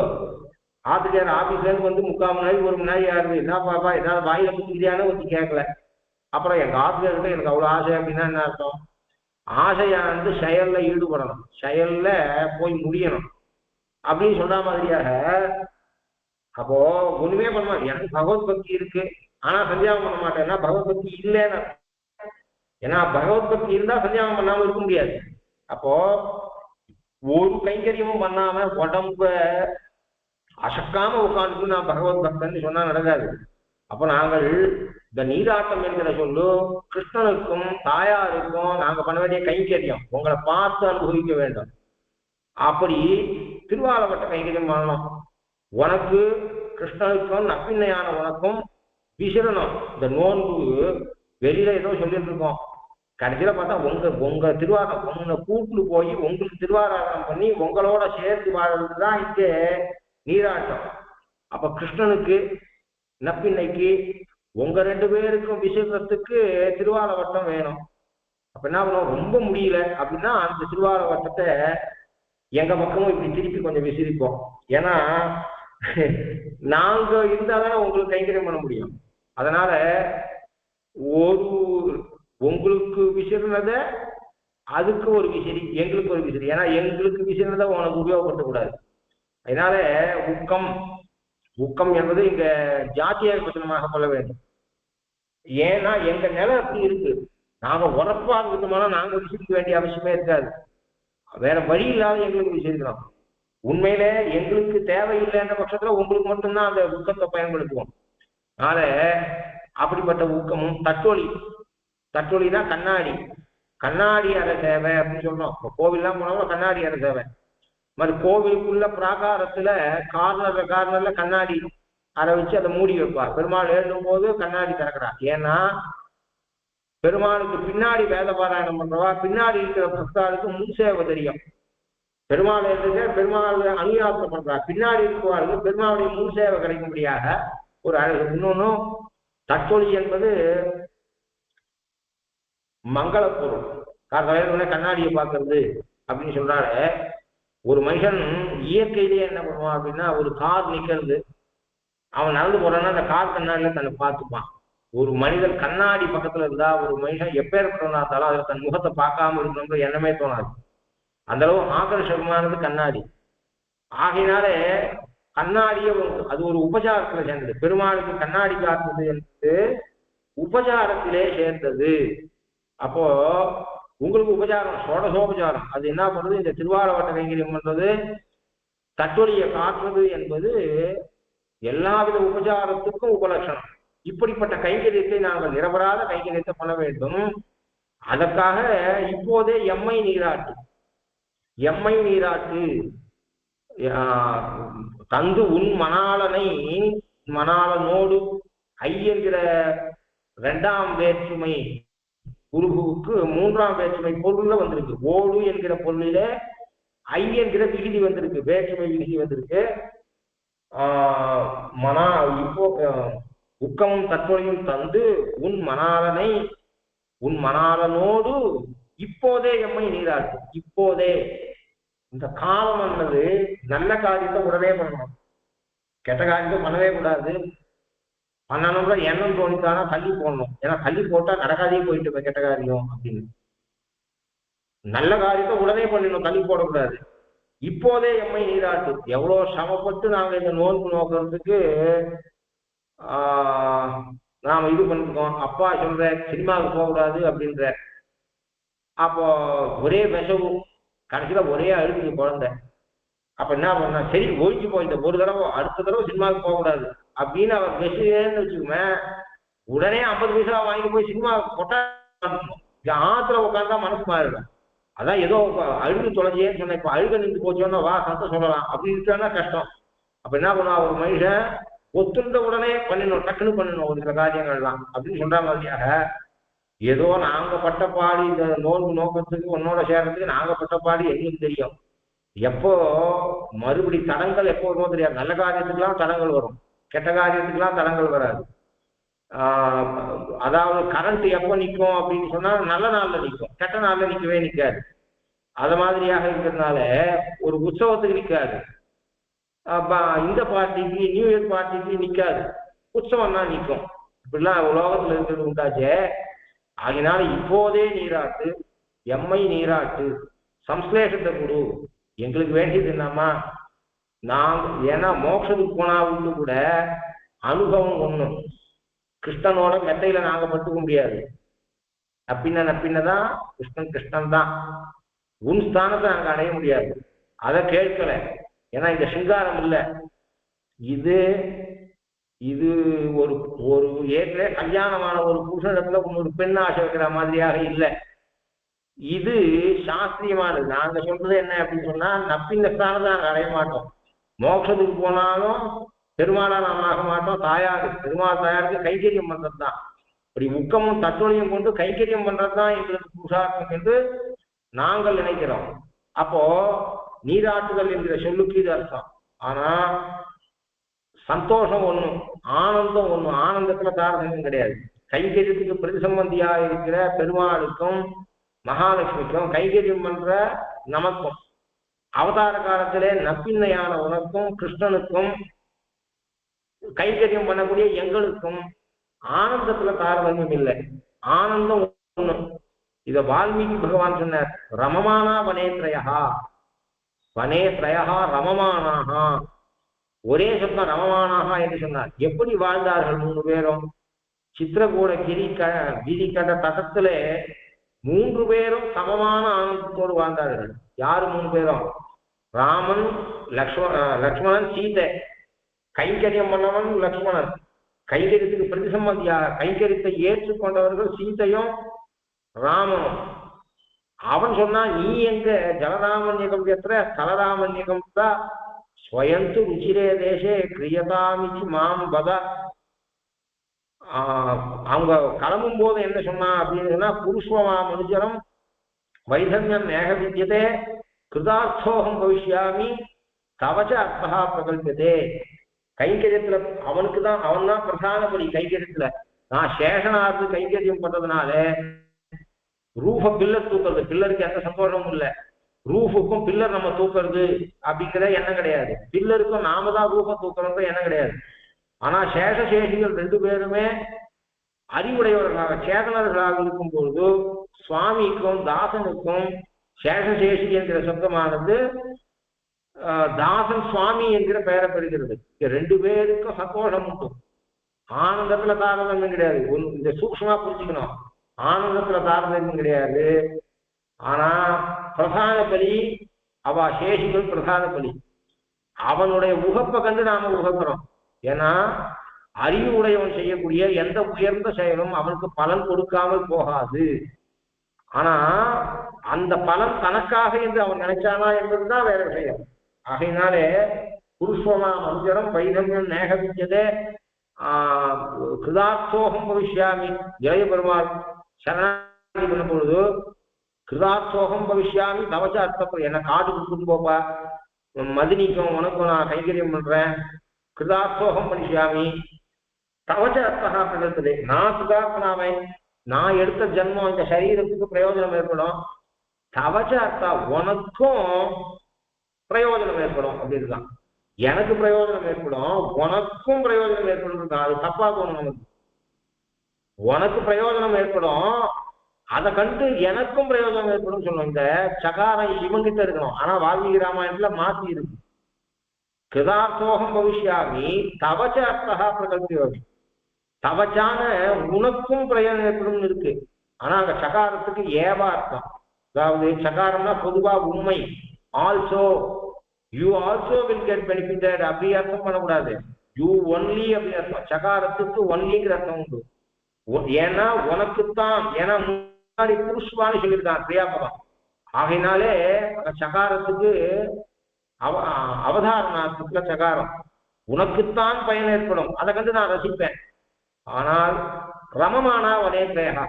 ஆத்துக்கார ஆபீஸ்ல இருந்து வந்து 3/4 மணி நேரம் 1 மணி நேரம் யாரு என்ன பாப்பா ஏதாவது வாயில குத்திக்கிறியானு ஒத்தி கேட்கல. அப்புறம் எங்க ஆத்துக்கார்கிட்ட எனக்கு அவ்வளவு ஆசை அப்படின்னா என்ன அர்த்தம்? ஆசையானது செயல்ல ஈடுபடணும், செயல்ல போய் முடியணும் அப்படின்னு சொன்ன மாதிரியாக. அப்போ ஒண்ணுமே பண்ண மாட்டேன், எனக்கு பகவத் பக்தி இருக்கு ஆனா சந்தியாகம் பண்ண மாட்டேன்னா பகவத் பக்தி இல்லைன்னு. ஏன்னா பகவத் பக்தி இருந்தா சந்தியாகம் பண்ணாம இருக்க முடியாது. அப்போ ஒரு கைங்கரியமும் பண்ணாம உடம்ப அசக்காம உட்காந்துட்டு நான் பகவத் பக்தன் சொன்னா நடக்காது. அப்ப நாங்கள் இந்த நீராட்டம் என்கிற சொல்லு கிருஷ்ணனுக்கும் தாயாருக்கும் நாங்க பண்ண வேண்டிய கைங்கரியம், உங்களை பார்த்து அனுபவிக்க வேண்டும். அப்படி திருவாலவட்ட கைங்கரியம் பண்ணணும். உனக்கு கிருஷ்ணனுக்கும் நப்பின்னையான உனக்கும் விசிறணும். இந்த நோன்பு வெளியில ஏதோ சொல்லிட்டு இருக்கோம், கடைசியில பார்த்தா உங்க திருவாரம் உங்களை கூப்பிட்டு போய் உங்களுக்கு திருவாராதனம் பண்ணி உங்களோட சேர்த்து வாழ்றது தான் இங்கே நீராட்டம். அப்ப கிருஷ்ணனுக்கு நப்பின்னைக்கு உங்க 2 பேருக்கும் விசிறத்துக்கு திருவாலவட்டம் வேணும். அப்ப என்ன பண்ணுவோம், ரொம்ப முடியல அப்படின்னா அந்த திருவாலவட்டத்தை எங்க பக்கமும் இப்படி திருப்பி கொஞ்சம் விசிரிப்போம். ஏன்னா நாங்க இருந்தாதானே உங்களுக்கு கைங்கரியம் பண்ண முடியும். அதனால ஒரு உங்களுக்கு விசிறினத அதுக்கு ஒரு விசிறி, எங்களுக்கு ஒரு விசிறி. ஏன்னா எங்களுக்கு விசிறினதை உனக்கு உபயோகப்படுத்தக்கூடாது. அதனால உக்கம் உக்கம் என்பது இங்க ஜாத்திய வச்சனமாக கொள்ள வேண்டும். ஏன்னா எங்க நிலை அப்படி இருக்கு, நாங்க உரப்பாக விதமான நாங்க விசிரிக்க வேண்டிய அவசியமே இருக்காது. வேற வழி இல்லாத எங்களுக்கு விசிரிக்கணும். உண்மையிலே எங்களுக்கு தேவையில்லைன்ற பட்சத்துல உங்களுக்கு மட்டும்தான் அந்த ஊக்கத்தை பயன்படுத்துவோம். அதனால அப்படிப்பட்ட ஊக்கமும் தட்டொலி, தட்டொலினா கண்ணாடி, கண்ணாடி அறை சேவை அப்படின்னு சொல்றோம். இப்போ கோவில்லாம் போனோம்னா கண்ணாடி அறை சேவை மாதிரி கோவிலுக்குள்ள பிராகாரத்துல கார்னர்ல கண்ணாடி அறை வச்சு அதை மூடி வைப்பார். பெருமாள் எழுதும் போது கண்ணாடி திறக்கிறார். ஏன்னா பெருமாளுக்கு பின்னாடி வேத பாராயணம் பண்றவா பின்னாடி இருக்கிற பக்தாளுக்கு முன் சேவை தெரியும். பெருமாள் எழுதுக பெருமாள் அனுயாத்திரம் பண்றார், பின்னாடி இருக்கிறவர்களுக்கு பெருமாளுடைய முன் சேவை கிடைக்கும்படியாக ஒரு அழகு. இன்னொன்னும் தற்கொலை என்பது மங்கள பொருள். காரணம் கண்ணாடியை பார்க்கறது அப்படின்னு சொல்றாரு. ஒரு மனுஷன் இயற்கையிலேயே என்ன பண்ணுவான் அப்படின்னா, ஒரு கார் நிக்கிறது, அவன் நடந்து போறான்னா அந்த கார் கண்ணாடியில தன்னை பார்த்துப்பான். ஒரு மனிதன் கண்ணாடி பக்கத்துல இருந்தா ஒரு மனுஷன் எப்பேற்பட்டவனா இருந்தாலும் அதுல தன் முகத்தை பார்க்காம இருக்கணும்ன்ற எண்ணமே தோணாது. அந்த அளவு ஆகர்ஷகமானது கண்ணாடி. ஆகையினாலே கண்ணாடியை அது ஒரு உபச்சாரத்துல சேர்ந்தது. பெருமாளுக்கு கண்ணாடி காட்டுறது என்பது உபச்சாரத்திலே சேர்ந்தது. அப்போ உங்களுக்கு உபச்சாரம் சோடசோபச்சாரம் அது என்ன பண்றது, இந்த திருவாலவட்ட கைங்கரியம் பண்றது தட்டொலியை காட்டுறது என்பது எல்லாவித உபச்சாரத்துக்கும் உபலட்சணம். இப்படிப்பட்ட கைங்கரியத்தை நாங்கள் நிரபராத கைங்கரியத்தை பண்ண வேண்டும். அதற்காக இப்போதே எம்மை நீராட்டு, எம்மை நீராட்டு தந்து உன் மணாளனை மணாளனோடு ஐ என்கிற 2ஆம் வேற்றுமை குருகுவுக்கு 3ஆம் வேற்றுமை பொருள்ல வந்திருக்கு. ஓடு என்கிற பொருளில ஐ என்கிற விகுதி வந்திருக்கு, வேற்றுமை விகுதி வந்திருக்கு. மனா இப்போ உக்கமும் தற்கொலையும் தந்து உன் மணாளனை உன் மணாளனோடு இப்போதே எம்மை நீராட்டு. இப்போதே இந்த காலம் அல்லது நல்ல காரியத்தை உடனே பண்ணணும், கெட்ட காரியத்தை பண்ணவே கூடாது. பண்ணணும்னா எண்ணம் தோணித்தானா தள்ளி போடணும். ஏன்னா தள்ளி போட்டா நடக்காதே போயிட்டு கெட்ட காரியம் அப்படின்னு. நல்ல காரியத்தை உடனே பண்ணிடணும், தள்ளி போடக்கூடாது. இப்போதே எம்மை நீராட்டு. எவ்வளவு சிரமப்பட்டு நாங்க இந்த நோன்பு நோக்கிறதுக்கு நாம இது பண்ணிருக்கோம். அப்பா சொல்ற சினிமாவுக்கு போகக்கூடாது அப்படின்ற, அப்போ ஒரே விஷவு, கடைசியில ஒரே அழுகுது குழந்தை. அப்ப என்ன பண்ணா, சரி ஒழிஞ்சு போய் இந்த ஒரு தடவை அடுத்த தடவை சினிமாவுக்கு போகக்கூடாது அப்படின்னு அவர் விஷயன்னு வச்சுக்கோமே, உடனே 50 பைசா வாங்கி போய் சினிமாவுக்கு போட்டா ஆத்துல உட்காந்தா மனசு மாறிடும். அதான் ஏதோ அழுகு தொலைஞ்சேன்னு சொன்னேன், இப்ப அழுக நின்று போச்சோன்னா வா சத்தம் சொல்லலாம் அப்படின்னு கஷ்டம். அப்ப என்ன பண்ணுவா, ஒரு மனுஷன் ஒத்துண்ட உடனே பண்ணிடணும், டக்குன்னு பண்ணணும் ஒரு சில காரியங்கள்லாம் அப்படின்னு சொல்ற மாதிரியாக ஏதோ நாங்க பட்ட பாடி இந்த நோன்பு நோக்கத்துக்கு உன்னோட சேர்றதுக்கு நாங்க பட்ட பாடி எங்களுக்கு தெரியும். எப்போ மறுபடி தடங்கள் எப்போ வருமோ தெரியாது. நல்ல காரியத்துக்கெல்லாம் தடங்கள் வரும், கெட்ட காரியத்துக்கெல்லாம் தடங்கள் வராது. அதாவது கரண்ட் எப்போ நிற்கும் அப்படின்னு சொன்னா நல்ல நாள்ல நிற்கும், கெட்ட நாள்ல நிற்கவே நிற்காது. அது மாதிரியாக இருக்கிறதுனால ஒரு உற்சவத்துக்கு நிற்காது, இந்த பார்ட்டிக்கு நியூ இயர் பார்ட்டிக்கு நிற்காது, உற்சவம் தான் நிற்கும். இப்படிலாம் உலகத்துல இருக்கிறது உண்டாச்சே. ஆகினால இப்போதே நீராட்டு, எம்மை நீராட்டு, சம்ஸ்லேஷத்தை கொடு. எங்களுக்கு வேண்டியது என்னம்மா, நாங்க ஏன்னா மோட்சத்துக்கு போனாவுன்னு கூட அனுபவம் ஒண்ணும், கிருஷ்ணனோட மெத்தையில நாங்க பட்டுக்க முடியாது. நப்பின்னதான் கிருஷ்ணன் கிருஷ்ணன் தான், உன் ஸ்தானத்தை நாங்க அடைய முடியாது. அதை கேட்கல, ஏன்னா இந்த சிங்காரம் இல்லை. இது இது ஒரு ஒரு ஏற்கனவே கல்யாணமான ஒரு புருஷனிடத்துல ஒரு பெண் ஆசை வைக்கிற மாதிரியாக இல்லை. இது சாஸ்திரியமானது. நாங்க சொல்றது என்ன அப்படின்னு சொன்னா, நப்பின் ஸ்தானத்தை நாங்கள் அடைய மாட்டோம். மோட்சத்துக்கு போனாலும் பெருமாளா நாம் ஆக மாட்டோம். தாயாரு பெருமாள் தாயாருக்கு கைங்கரியம் பண்றது தான். இப்படி முக்கமும் தத்துவனையும் கொண்டு கைங்கரியம் பண்றது தான் எங்களுக்கு புருஷார்த்தம் என்று நாங்கள் நினைக்கிறோம். அப்போ நீராட்டுதல் என்கிற சொல்லுக்கு இது அர்த்தம். ஆனா சந்தோஷம் ஒண்ணும், ஆனந்தம் ஒண்ணும். ஆனந்தத்துல தாரதமியம் கிடையாது. கைங்கரியத்துக்கு பிரதிசம்பந்தியா இருக்கிற பெருமாளுக்கும் மகாலட்சுமிக்கும் கைங்கரியம் பண்ற நமக்கும், அவதார காலத்திலே நப்பின்னையான உனக்கும் கிருஷ்ணனுக்கும் கைங்கரியம் பண்ணக்கூடிய எங்களுக்கும் ஆனந்தத்துல தாரதமியம் இல்லை. ஆனந்தம் ஒண்ணு. இத வால்மீகி பகவான் சொன்னார். ரமமானா வனேத்ரயா, வனேத்ரயா ரமமானாகா. ஒரே சப்தம் ரமமானாகா என்று சொன்னார். எப்படி வாழ்ந்தார்கள் 3 பேரும்? சித்திரகூட கிரி கண்ட தட்டத்துல 3 பேரும் சமமான ஆனந்தத்தோடு வாழ்ந்தார்கள். யாரு 3 பேரும்? ராமன், லக்ஷ்மணன், சீதை. கைங்கரியம் பண்ணவன் லக்ஷ்மணன். கைங்கரியத்துக்கு பிரதிசம்பந்தியாக கைங்கரியத்தை ஏற்றுக்கொண்டவர்கள் சீதையும் ராமனும். அவன் சொன்னா, நீ எங்க ஜலராமன்யகம் எத்திர தலராமன்யகம் ஸ்வயந்து ருச்சிரே தேசே கிரியதாமிச்சு மாம் பத. அவங்க கிளம்பும் போது என்ன சொன்னா அப்படின்னு சொன்னா, புருஷ்வமா மனுஜரம் வைதன்யம் மேக வித்தியதே கிருதார்த்தோகம் பவிஷ்யாமி தவச்ச அர்த்தா பிரகல்பதே. கைங்கரியத்துல அவன் தான் பிரதானபடி. கைங்கரியத்துல நான் சேஷனார்த்து கைங்கரியம் பண்றதுனால ரூஃப பில்லர் தூக்குறது, பில்லருக்கு எந்த சந்தோஷமும் இல்லை. ரூஃபுக்கும் பில்லர் நம்ம தூக்குறது அப்படிங்கிற எண்ணம் கிடையாது. பில்லருக்கும் நாம தான் ரூஃப தூக்குறது எண்ணம் கிடையாது. ஆனா சேஷசேஷிகள் 2 பேருமே அறிவுடையவர்களாக சேதனர்களாக இருக்கும் பொழுது சுவாமிக்கும் தாசனுக்கும் சேஷசேஷி என்கிற சப்தமானது தாசன் சுவாமி என்கிற பெயரை பெறுகிறது. 2 பேருக்கும் சந்தோஷம் உண்டு. ஆனந்தத்துல தாரதமியம் கிடையாது. இந்த சூக்ஷ்மா புரிஞ்சுக்கணும். ஆனந்தத்துல தாரதமியம் கிடையாது. ஆனா பிரதான பலி அவ சேஷிகள் பிரதான பலி. அவனுடைய உகப்பை கண்டு நாம உகக்கிறோம். ஏன்னா அறிவு உடையவன் செய்யக்கூடிய எந்த உயர்ந்த செயலும் அவனுக்கு பலன் கொடுக்காமல் போகாது. ஆனா அந்த பலன் தனக்காக என்று அவன் நினைச்சானா என்பதுதான் வேற விஷயம். ஆகையினாலே புருஷ்வமா மனுஜரம் வைதமியம் நேகவிச்சதே கிருதார்த்தோகம் பவிஷ்யாமி. ஜெய பெருமாள் சரணாகதி பண்ணும் பொழுது கிருதார்த்தோகம் பவிஷ்யாமி தவச்ச அர்த்தம். என்ன காட்டுக்கு கூட்டு போப்பா, மதினிக்கும் உனக்கும் நான் கைங்கரியம் பண்றேன். கிருதார்த்தோகம் பவிஷ்யாமி தவச்ச அர்த்தா பிரகல்பதே. நான் சுதார்த்தனாவை, நான் எடுத்த ஜென்மம் இந்த சரீரத்துக்கு பிரயோஜனம் ஏற்படும். தவச்ச அர்த்தா உனக்கும் பிரயோஜனம் ஏற்படும் அப்படின்னு தான். எனக்கு பிரயோஜனம் ஏற்படும், உனக்கும் பிரயோஜனம் ஏற்படும். அது தப்பா தோணும் நமக்கு. உனக்கு பிரயோஜனம் ஏற்படும், அதை கண்டு எனக்கும் பிரயோஜனம் ஏற்படும் சொல்லணும். இந்த சகாரம் இவங்கிட்ட இருக்கணும். ஆனா வால்மீகி ராமாயணத்துல மாத்தி இருக்கு. கிருதார்த்தோகம் பவிஷ்யாமி தவச்ச அர்த்தா பிரகல்பயோகி. தவச்சான உனக்கும் பிரயோஜனம் ஏற்படும் இருக்கு. ஆனா அங்க சகாரத்துக்கு ஏவா அர்த்தம். அதாவது சகாரம்னா பொதுவா உண்மை. Also you also will get benefited அப்படி அர்த்தம் பண்ணக்கூடாது. யூ ஒன்லி அப்படி அர்த்தம். சகாரத்துக்கு ஒன்லிங்கிற அர்த்தம் உண்டு. ஏன்னா உனக்குத்தான். ஏன்னா முன்னாடி புருஷ்வான்னு சொல்லியிருக்கான் கிரியாபதம். ஆகையினாலே சகாரத்துக்கு அவதாரணத்துக்குள்ள சகாரம். உனக்குத்தான் பயன் ஏற்படும், அதை கண்டு நான் ரசிப்பேன். ஆனால் ரமமானா வனேத்ரயா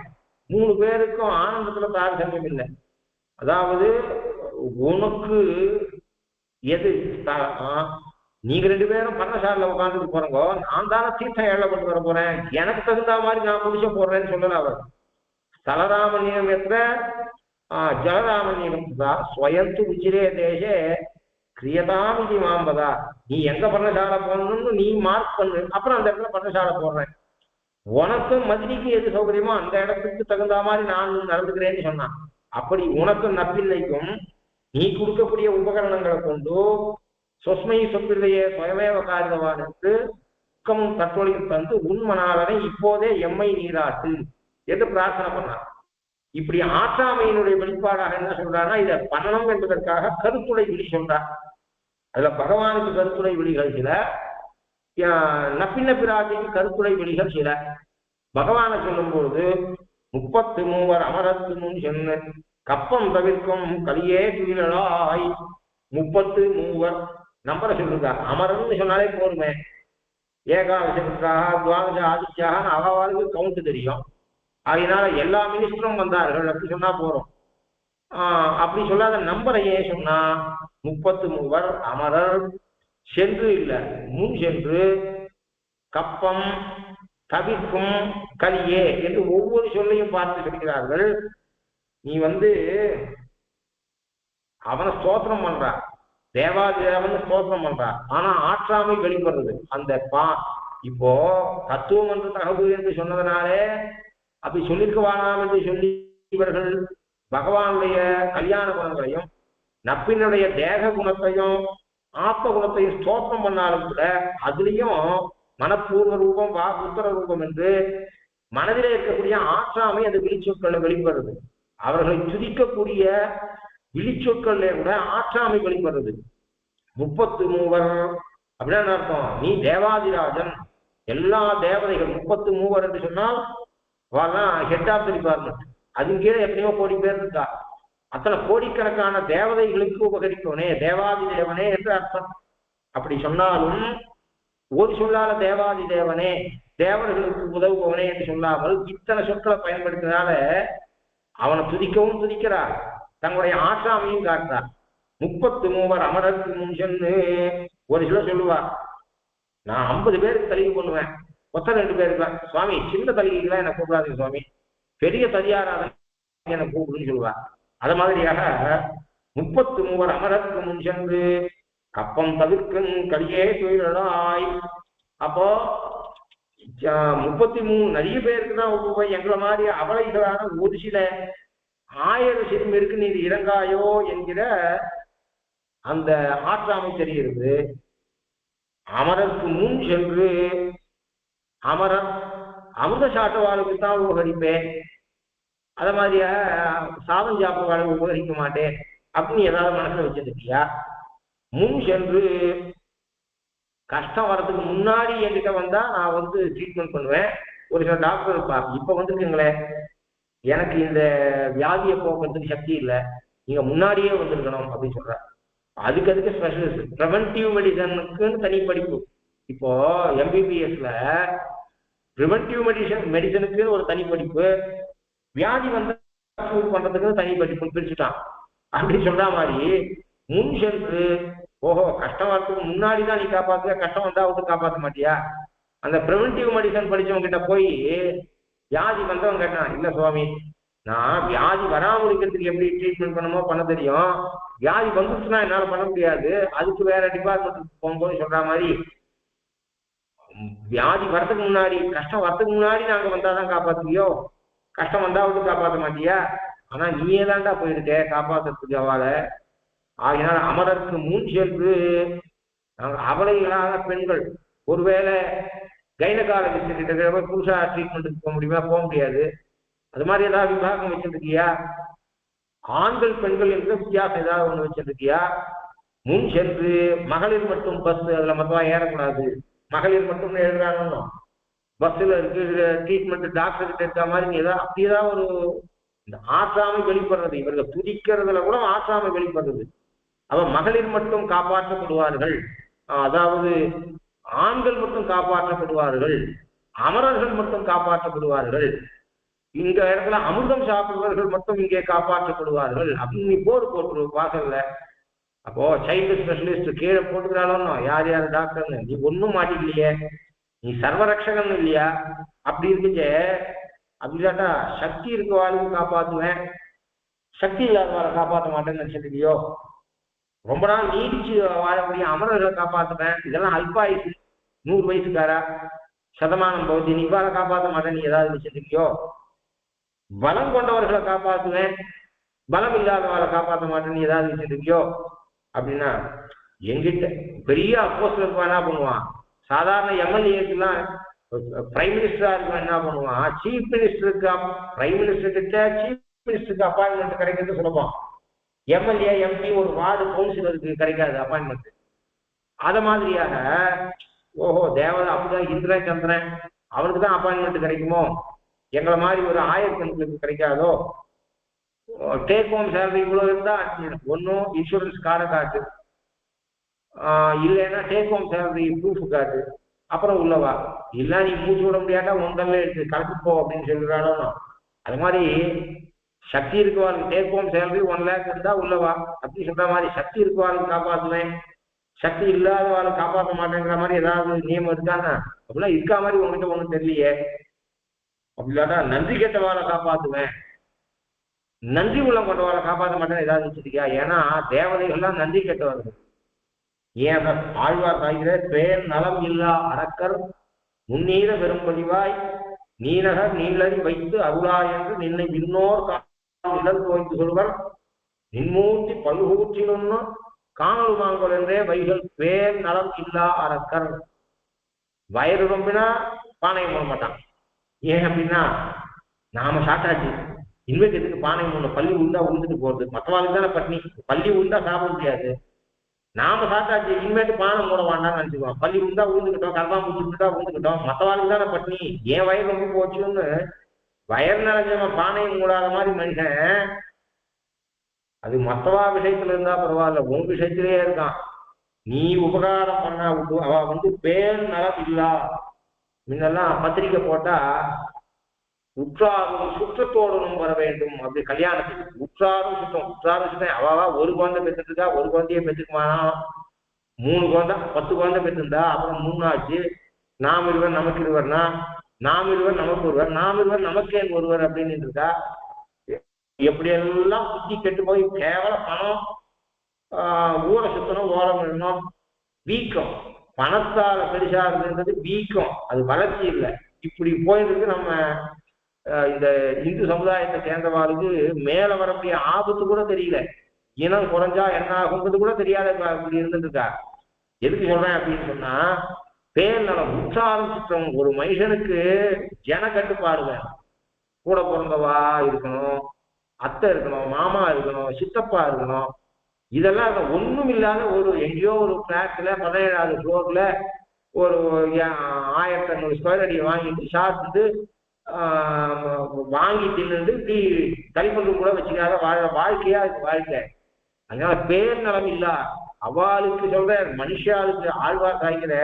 3 பேருக்கும் ஆனந்தத்துல தாரதமியம் இல்லை. அதாவது உனக்கு எது நீங்க 2 பேரும் பர்ணசாலையில உட்காந்துட்டு போறங்க, நான் தானே தீர்த்தம் ஏழை கொண்டு வர போறேன், எனக்கு தகுந்த மாதிரி நான் முடிச்ச போடுறேன்னு சொல்லல அவர். ஸ்தலராமன்யம் என்ற ஜலராமன்யம் ஸ்வயந்து உச்சிரே தேசே கிரியதாமிதி மாம்பதா. நீ எங்க பர்ணசாலை போடணும்னு நீ மார்க் பண்ணு, அப்புறம் அந்த இடத்துல பர்ணசாலை போடுறேன். உனக்கும் மதினிக்கு எது சௌகரியமோ அந்த இடத்துக்கு தகுந்த மாதிரி நான் நடந்துக்கிறேன்னு சொன்னான். அப்படி உனக்கும் நப்பில்லைக்கும் நீ கொடுக்கக்கூடிய உபகரணங்களை கொண்டு சொஸ்மை சொப்பில்லையே சுயமேவ காரிதவானுக்கு துக்கமும் தத்தொழில் தந்து உண்மனாளனை இப்போதே எம்மை நீராட்டு என்று பிரார்த்தனை பண்ணான். இப்படி ஆற்றாமையினுடைய வெளிப்பாடாக என்ன சொல்றான்னா, இதை பண்ணணும் என்பதற்காக கருத்துடை விழி சொல்றார். அதுல பகவானுக்கு கருத்துடை விழிகள் சில, நப்பின்ன பிராட்டிக்கு கருத்துரை வெளிகள் சில பகவானை சொல்லும்போது 33 அமரத்து முன் சென்று கப்பம் தவிர்க்கும் கலியே துயிலாய் 33 நம்பரை சொல்லிருக்கா. அமரன்னு சொன்னாலே போருமே. ஏகாதசா துவாதச ஆதித்யான்னு அவளுக்கு கவுண்ட் தெரியும். அதனால எல்லா மினிஸ்டரும் வந்தார்கள் அப்படி சொன்னா போறோம். அப்படி சொல்லாத நம்பரை ஏன் சொன்னா 33 அமரர் சென்று இல்லை முன் சென்று கப்பம் தவிர்க்கும் கலியே என்று ஒவ்வொரு சொல்லையும் பார்த்து சொல்கிறார்கள். நீ அவனை ஸ்தோத்திரம் பண்ற, தேவாதேவன் ஸ்தோத்திரம் பண்ற, ஆனா ஆற்றாமை வெளிப்படுறது அந்த இப்போ தத்துவம் என்று தகவு என்று சொன்னதுனாலே அப்படி சொல்லியிருக்க வேணாம் என்று சொல்லி இவர்கள் பகவானுடைய கல்யாண குணங்களையும் நப்பினுடைய தேக குணத்தையும் ஆத்ம குணத்தையும் ஸ்தோத்திரம் பண்ணாலும் கூட அதுலேயும் மனப்பூர்வ ரூபம் வா உத்தர ரூபம் என்று மனதிலே இருக்கக்கூடிய ஆற்றாமை அந்த விழிச்சொற்களை வெளிப்படுறது. அவர்களை துதிக்கக்கூடிய விழிச்சொற்கள்ல கூட ஆற்றாமை வெளிப்படுறது. 33 அப்படின்னு அர்த்தம். நீ தேவாதிராஜன், எல்லா தேவதைகள் 33 என்று சொன்னால் ஹெட் ஆஃப் தி டிபார்ட்மெண்ட். அது கீழே எத்தனையோ கோடி பேர் இருக்கா. அத்தனை கோடிக்கணக்கான தேவதைகளுக்கு உபகரிப்பவனே தேவாதி தேவனே என்று அர்த்தம். அப்படி சொன்னாலும் ஒரு சொல்லால தேவாதி தேவனே தேவர்களுக்கு உதவுபவனே என்று சொல்லாமல் இத்தனை சொற்களை பயன்படுத்தினால அவனை துதிக்கவும் துதிக்கிறார், தங்களுடைய ஆற்றாமையும் காட்டார். 33 அமரருக்கு முன் சென்று ஒரு சில சொல்லுவார், நான் 50 பேருக்கு தலிகை பண்ணுவேன், மொத்தம் 2 பேருக்கு சுவாமி சின்ன தலிகைக்கெல்லாம் என்ன கூப்பிடாதீங்க சுவாமி, பெரிய தலியாராத என்ன கூப்பிடுன்னு சொல்லுவார். அது மாதிரியாக 33 அமரருக்கு முன் சென்று கப்பம் தவிர்க்கும் கலியே தொழிலாய். அப்போ 33 நிறைய பேருக்கு தான் எங்களை மாதிரி அவளைகளான ஒரு சில 1000 சிறுமிற்கு நீ இறங்காயோ என்கிற அந்த ஆற்றாமை தெரிகிறது. அமரருக்கு முன் சென்று அமரர் அமிர்த சாட்டுவாளுக்கு தான் உபகரிப்பேன், அத மாதிரியா சாதம் சாப்பிடுவாளுக்கு உபகரிக்க மாட்டேன் அப்படின்னு ஏதாவது மனசுல வச்சிருக்கியா? முன் சென்று கஷ்டம் வர்றதுக்கு முன்னாடி என்கிட்ட வந்தா நான் ட்ரீட்மெண்ட் பண்ணுவேன். ஒரு சில டாக்டர் இருப்பாங்க, இப்ப வந்துருக்குங்களேன் எனக்கு இந்த வியாதியை போக்குறதுக்கு சக்தி இல்லை, நீங்க முன்னாடியே வந்திருக்கணும் அப்படின்னு சொல்ற. அதுக்கு ஸ்பெஷலிஸ்ட் ப்ரிவென்டிவ் மெடிசனுக்குன்னு தனி படிப்பு. இப்போ எம்பிபிஎஸ்ல ப்ரிவென்டிவ் மெடிசனுக்குன்னு ஒரு தனி படிப்பு, வியாதி வந்து பண்றதுக்கு தனி படிப்பு பிரிச்சுட்டான். அப்படி சொல்ற மாதிரி முன் சென்று ஓஹோ கஷ்டம் வரதுக்கு முன்னாடிதான் நீ காப்பாத்துக்க, கஷ்டம் வந்தா விட்டு காப்பாற்ற மாட்டியா? அந்த ப்ரிவென்டிவ் மெடிசன் படிச்சவங்க கிட்ட போய் வியாதி வந்தவங்க கேட்டான், இல்ல சுவாமி நான் வியாதி வராமல் இருக்கிறதுக்கு எப்படி ட்ரீட்மெண்ட் பண்ணமோ பண்ண தெரியும், வியாதி வந்துச்சுன்னா என்னால பண்ண முடியாது, அதுக்கு வேற டிபார்ட்மெண்ட்டுக்கு போகும்போது சொல்ற மாதிரி வியாதி வரதுக்கு முன்னாடி கஷ்டம் வரதுக்கு முன்னாடி நாங்க வந்தாதான் காப்பாத்துவியோ, கஷ்டம் வந்தா விட்டு காப்பாற்ற மாட்டியா? ஆனா நீயே தான்டா போயிருக்க காப்பாத்துறதுக்கு அவளை. ஆகினால் அமரருக்கு முன் சென்று அவளைகளாக பெண்கள் ஒருவேளை கைனகாலஜிஸ்ட் கிட்ட புதுசா ட்ரீட்மெண்ட்டுக்கு போக முடியுமா? போக முடியாது. அது மாதிரி ஏதாவது விபாகம் வச்சிருக்கியா? ஆண்கள் பெண்கள் என்ற வித்தியாசம் ஏதாவது ஒண்ணு வச்சிருக்கியா? முன் சென்று மகளிர் மட்டும் பஸ் அதுல மொத்தமா ஏறக்கூடாது, மகளிர் மட்டும் எழுதுறாங்க பஸ்ல இருக்கு ட்ரீட்மெண்ட் டாக்டர் கிட்ட இருக்க மாதிரி நீ ஏதாவது அப்படி ஏதாவது ஒரு இந்த ஆற்றாமை வெளிப்படுறது. இவர்கள் துதிக்கிறதுல கூட ஆற்றாமை வெளிப்படுறது. அவன் மகளிர் மட்டும் காப்பாற்றப்படுவார்கள், அதாவது ஆண்கள் மட்டும் காப்பாற்றப்படுவார்கள், அமரர்கள் மட்டும் காப்பாற்றப்படுவார்கள், இந்த இடத்துல அமிர்தம் சாப்பிடுபவர்கள் மட்டும் இங்கே காப்பாற்றப்படுவார்கள் அப்படின்னு நீ போட்டு வாசல்ல. அப்போ சைல்டு ஸ்பெஷலிஸ்ட் கீழே போட்டுக்கிறாலும் யார் யார் டாக்டர்னு நீ ஒன்றும் மாட்டிக்கலையே, நீ சர்வரக்ஷகன் இல்லையா? அப்படி இருக்குச்சே அப்படிதாட்டா சக்தி இருக்க வாழ்க்கை காப்பாற்றுவேன், சக்தி இல்லாதவாளை காப்பாற்ற மாட்டேன்னு நினைச்சிருக்கியோ? ரொம்ப நாள் நீடிச்சு வாழக்கூடிய அமரர்களை காப்பாற்றுவேன், இதெல்லாம் அல்பாயுசு 100 வயசுக்காரா சதமானம் பகுதி, நீ இவ்வாறு காப்பாற்ற மாட்டேன் நீ ஏதாவது வச்சிருக்கியோ? பலம் கொண்டவர்களை காப்பாற்றுவேன், பலம் இல்லாதவர்களை காப்பாற்ற மாட்டேன் நீ ஏதாவது வச்சிருக்கியோ? அப்படின்னா எங்கிட்ட பெரிய அப்போஸ்டர் என்ன பண்ணுவான், சாதாரண எம்எல்ஏக்கெல்லாம் பிரைம் மினிஸ்டரா இருக்க என்ன பண்ணுவான், சீஃப் மினிஸ்டருக்கு பிரைம் மினிஸ்டர் கிட்ட சீஃப் மினிஸ்டருக்கு அப்பாயின்மெண்ட் கிடைக்கிறது சுலபம், எம்எல்ஏ எம்பி ஒரு வார்டு கவுன்சிலருக்கு கிடைக்காது அப்பாயின்மெண்ட். அத மாதிரியாக ஓஹோ தேவதை அப்படிதான் இந்திரன் சந்திரன் அவனுக்கு தான் அப்பாயின்மெண்ட் கிடைக்குமோ, எங்களை மாதிரி ஒரு ஆயிரக்கணக்கு கிடைக்காதோ, டேக் ஹோம் சேலரி இவ்வளோ இருந்தா ஒன்றும் இன்சூரன்ஸ் கார்டை காட்டு, இல்லைன்னா டேக் ஹோம் சேலரி ப்ரூஃப் காட்டு, அப்புறம் உள்ளவா, இல்லை நீ மூச்சு விட முடியாட்டா ஒன்றல்ல எடுத்து கலந்து போ அப்படின்னு சொல்லிடுறாளோ. அது மாதிரி சக்தி இருக்குவாளுக்கு டேக் ஹோம் சேலரி 1 lakh இருந்தா உள்ளவா அப்படின்னு சொல்ற மாதிரி சக்தி இருக்குவாளுக்கு காப்பாற்றுவேன், சக்தி இல்லாதவாளை காப்பாற்ற மாட்டேங்கிற மாதிரி ஏதாவது நியமம் இருக்காங்க? அப்படிலாம் இருக்கா மாதிரி உங்ககிட்ட ஒன்றும் தெரியலையே. அப்படி இல்லாட்டா நன்றி கெட்டவாளை காப்பாற்றுவேன், நன்றி உள்ளம் கொண்டவாளை காப்பாற்ற மாட்டேன்னு ஏதாவது வச்சிருக்கியா? ஏன்னா தேவதைகள்லாம் நன்றி கெட்டவர்கள். ஏன் ஆழ்வார் சாய்கிற பேர் நலம் இல்லா அரக்கர் முன்னீர பெரும்பதிவாய் நீனகர் நீளறி வைத்து அருளா என்று நின்னை விண்ணோர் நிழல் தோய்ந்து சொல்வர் நின்மூர்த்தி பல்கூற்றிலொன்னு காணல் மாங்கோல் என்றே வைகள் பேர் நலம் இல்லா அரக்கர். வயிறு ரொம்பினா பானை மூட மாட்டான். ஏன் அப்படின்னா நாம சாட்டாச்சு, இன்வைட் எதுக்கு பானை மூணு, பள்ளி உண்டா உழுந்துட்டு போறது, மற்றவாளுக்கு தானே பட்னி, பள்ளி உண்டா சாப்பிட முடியாது, நாம சாட்டாச்சு இன்வைட்டு பானை மூட வேண்டாம்னு நினைச்சுக்குவோம், பள்ளி உண்டா உழுந்துக்கிட்டோம், கர்மாம்பூச்சி உண்டா உழுந்துக்கிட்டோம், மற்றவாளுக்கு தானே பட்னி, ஏன் வயிறு ரொம்ப போச்சுன்னு வயர் நிறைஞ்சவன் பானையை மூடாத மாதிரி மனுஷன் அது மற்றவா விஷயத்துல இருந்தா பரவாயில்ல, உன் விஷயத்திலேயே இருக்கான். நீ உபகாரம் பண்ணா விட்டு அவ வந்து பேர் நலம் இல்லா. முன்னெல்லாம் பத்திரிக்கை போட்டா உற்றாரும் சுற்றத்தோடனும் வர வேண்டும் அப்படி கல்யாணத்துக்கு, உற்றாரும் சுத்தம் உற்றாரும் சுத்தம். அவவா ஒரு குழந்தை பெற்றுருக்கா, ஒரு குழந்தைய பெற்றுக்குமானா, 3 குழந்தை 10 குழந்தை பெற்றிருந்தா அப்புறம் 3 ஆச்சு. நாம் இருவர் நமக்கு இருவர்னா, நாம் இருவர் நமக்கு ஒருவர், நாம் இருவர் நமக்கே ஒருவர் அப்படின்னு இருக்கா. எப்படியெல்லாம் புத்தி கெட்டு போய் கேவல பணம், ஊரை சுத்தணும், ஓரம் விடணும், வீக்கம், பணத்தால பெருசா இருந்தது வீக்கம், அது வளர்ச்சி இல்லை. இப்படி போயிருக்கு நம்ம இந்த இந்து சமுதாயத்தை சேர்ந்தவாளுக்கு மேல வரக்கூடிய ஆபத்து கூட தெரியல, இனம் குறைஞ்சா என்ன ஆகுன்றது கூட தெரியாத இப்படி இருந்துட்டு இருக்கா. எதுக்கு சொல்றேன் அப்படின்னு சொன்னா, பேர் நலம் உற்சாரம் சுற்றம். ஒரு மனுஷனுக்கு ஜன கட்டுப்பாடு வேணும், கூட பிறந்தவா இருக்கணும், அத்தை இருக்கணும், மாமா இருக்கணும், சித்தப்பா இருக்கணும். இதெல்லாம் ஒண்ணும் இல்லாத ஒரு எங்கேயோ ஒரு பிளாட்ல 17வது ஃப்ளோர்ல ஒரு 1500 ஸ்கொயர் அடியை வாங்கிட்டு சாப்பிட்டு வாங்கி தின்னு இப்படி கைப்பற்றும் கூட வச்சுக்காத வாழ்க்கையா இருக்கு வாழ்க்கை. அதனால பேர் நலம் இல்லா அவளுக்கு சொல்ற மனுஷாளுக்கு ஆழ்வார் சாய்க்கிற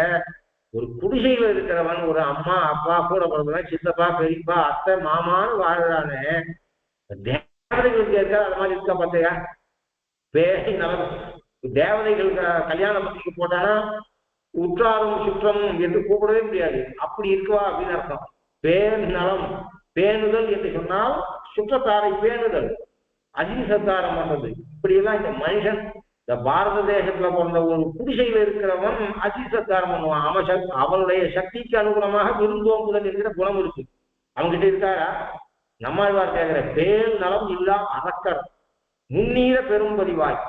ஒரு குடிசையில இருக்கிறவன், ஒரு அம்மா அப்பா கூட பிறந்தவன் சித்தப்பா பெரியப்பா அத்தை மாமான்னு வாழ்றானே, தேவதைகளுக்கு இருக்கா அது மாதிரி இருக்கா பார்த்தையா? பேரை நலம் தேவதைகள் கல்யாண பத்திரிக்கை போட்டானா உற்றாரும் சுற்றமும் என்று கூப்பிடவே முடியாது, அப்படி இருக்குவா அப்படின்னு அர்த்தம். பேர் நலம் பேணுதல் என்று சொன்னால் சுற்றத்தாரை பேணுதல், அஜிசத்தாரம் பண்றது. இப்படியெல்லாம் இந்த மனுஷன் இந்த பாரத தேசத்துல பிறந்த ஒரு குடிசையில் இருக்கிறவன் அஜிசத்தாரம் பண்ணுவான். அவனுடைய சக்திக்கு அனுகுணமாக விருந்தோம்புதல் என்கிற குணம் இருக்கு அவன்கிட்ட இருக்காரா? நம்மாழ்வார் கேட்கிற பேர் நலம் இல்லா அரக்கர் முன்னீர பெரும்பதிவாய்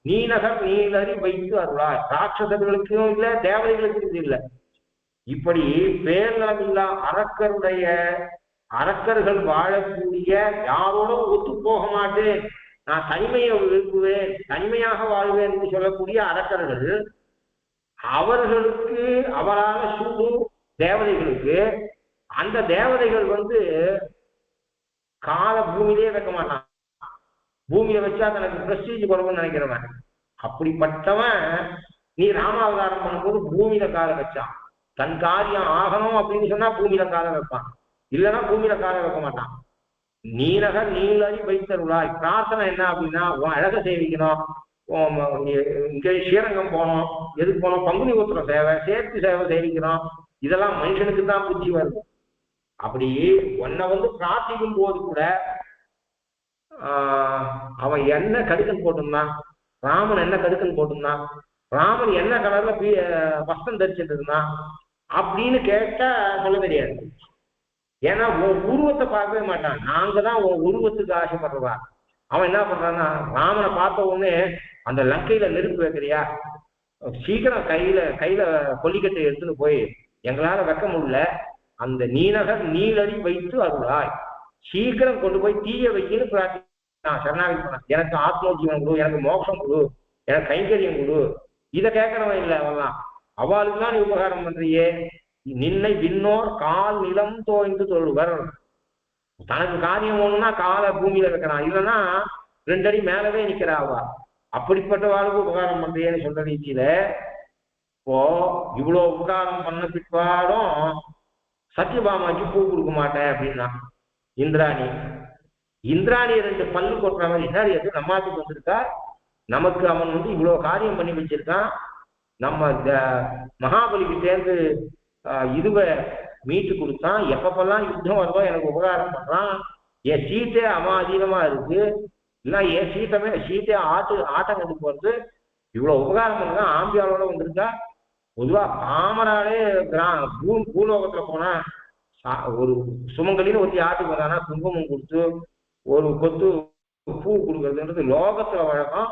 நீநகர் நீலறி வைத்து அருளாய். ராட்சசர்களுக்கும் இல்லை தேவதைகளுக்கும் இல்லை. இப்படி பேர் நலம் இல்லா அரக்கர்கள் வாழக்கூடிய, யாரோடும் ஒத்து போக மாட்டேன், நான் தனிமையை விரும்புவேன், தனிமையாக வாழ்வேன் என்று சொல்லக்கூடிய அரக்கர்கள், அவர்களுக்கு அவரான சூடு தேவதைகளுக்கு, அந்த தேவதைகள் வந்து கால பூமியிலே வைக்க மாட்டான். பூமியை வச்சா தனக்கு பிரஸ்டீஜ் குறைவுன்னு நினைக்கிறவன். அப்படிப்பட்டவன் நீ ராமாவதாரம் பண்ணும்போது பூமியில கால வச்சான். தன் காரியம் ஆகணும் அப்படின்னு சொன்னா பூமியில கால வைப்பான், இல்லைன்னா பூமியில கால வைக்க மாட்டான். நீலகர் நீலறி வைத்தருளாய். பிரார்த்தனை என்ன அப்படின்னா, உன் அழக சேவிக்கணும், இங்கே ஸ்ரீரங்கம் போனோம், எதுக்கு போனோம், பங்குனி உத்திர சேவை சேர்த்து சேவை சேவிக்கணும். இதெல்லாம் மனுஷனுக்கு தான் புத்தி வருது. அப்படி உன்னை வந்து பிரார்த்திக்கும் போது கூட அவன் என்ன கடுக்கன் போட்டிருந்தான், ராமன் என்ன கடுக்கன் போட்டிருந்தான், ராமன் என்ன கலர்ல வஸ்திரம் தரிச்சுட்டு இருந்தான் அப்படின்னு கேட்டா சொல்ல தெரியாது. ஏன்னா உன் உருவத்தை பார்க்கவே மாட்டான். நாங்க தான் உன் உருவத்துக்கு ஆசைப்படுறதா. அவன் என்ன பண்றான்னா, ராமனை பார்த்த உடனே அந்த லங்கையில நெருப்பு வைக்கிறியா, சீக்கிரம் கையில கொல்லிக்கட்டை எடுத்துன்னு போய் எங்களால வைக்க முடியல, அந்த நீநகர் நீலறி வைத்து அருளாய், சீக்கிரம் கொண்டு போய் தீய வைக்கன்னு பிரார்த்தி சரணாகி பண்ண. எனக்கு ஆத்மோஜீவன் கொடு, எனக்கு மோட்சம் கொடு, எனக்கு கைங்கரியம் கொடு. இதை கேட்கறவன் இல்லை அவன்லாம். அவளுக்கு தான் நீ உபகாரம் பண்றியே. நின்னை விண்ணோர் கால் நிலம் தோய்ந்து தொழுவர். தனக்கு காரியம் ஒண்ணுன்னா காலை பூமியில வைக்கிறான், இல்லைன்னா 2 அடி மேலவே நிக்கிறாவா. அப்படிப்பட்ட வாழ்க்கை உபகாரம் பண்றியேன்னு சொல்ற ரீதியில இப்போ இவ்வளவு உபகாரம் பண்ண பிற்பாடும் சத்யபாமாக்கு பூ கொடுக்க மாட்டேன் அப்படின்னா இந்திராணி. இந்திராணி 2 பல்லு கொட்டுற மாதிரி என்ன அது நம்மாத்துக்கு வந்திருக்கா, நமக்கு அவன் இவ்வளவு காரியம் பண்ணி வச்சிருக்கான், நம்ம இந்த மகாபலிக்கு சேர்ந்து இதுவை மீட்டு கொடுத்தான், எப்பப்பெல்லாம் யுத்தம் வருதோ எனக்கு உபகாரம் பண்றான், என் சீட்டே அமாதீனமா இருக்கு, இல்லை என் சீட்டே ஆட்டம் கொண்டு போறது, இவ்வளவு உபகாரம் பண்ணா ஆம்பியாளோட வந்திருக்கா. பொதுவா பாமராலே பூலோகத்துல போனா ஒரு சுமங்கலின்னு ஒருத்தி ஆட்டுக்கு வந்தானா குங்குமம் கொடுத்து ஒரு கொத்து பூ கொடுக்கறதுன்றது லோகத்துல வழக்கம்.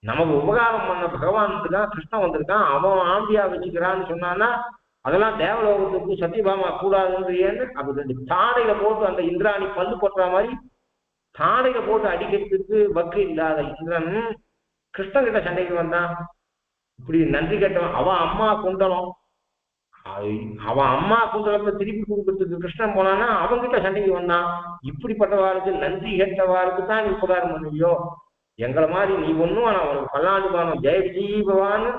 நமக்கு உபகாரம் பண்ண பகவானுக்கு தான் கிருஷ்ணன் வந்திருக்கான், அவன் ஆம்பியா வச்சுக்கிறான்னு சொன்னான்னா அதெல்லாம் தேவலோகத்துக்கு சத்யபாமா கூடாதுன்னு ஏன்னு அப்படி 2 தாடையில போட்டு அந்த இந்திராணி பல்லு கொட்டுற மாதிரி தாடையில போட்டு அடிக்கிறதுக்கு வக்கு இல்லாத இந்திரன் கிருஷ்ணன் கிட்ட சண்டைக்கு வந்தான். இப்படி நன்றி கேட்டவன் அவன் அம்மா குண்டலம், அவன் அம்மா குண்டலத்தை திருப்பி கொடுக்கறதுக்கு கிருஷ்ணன் போனான்னா அவங்கிட்ட சண்டைக்கு வந்தான். இப்படிப்பட்டவாளுக்கு நன்றி கேட்டவாளுக்கு தான் நீ உபகாரம் பண்ணுவியோ, எங்களை மாதிரி நீ ஒன்றும் ஆனால் உனக்கு பல்லாண்டு பானம் ஜெயஜீபவான்னு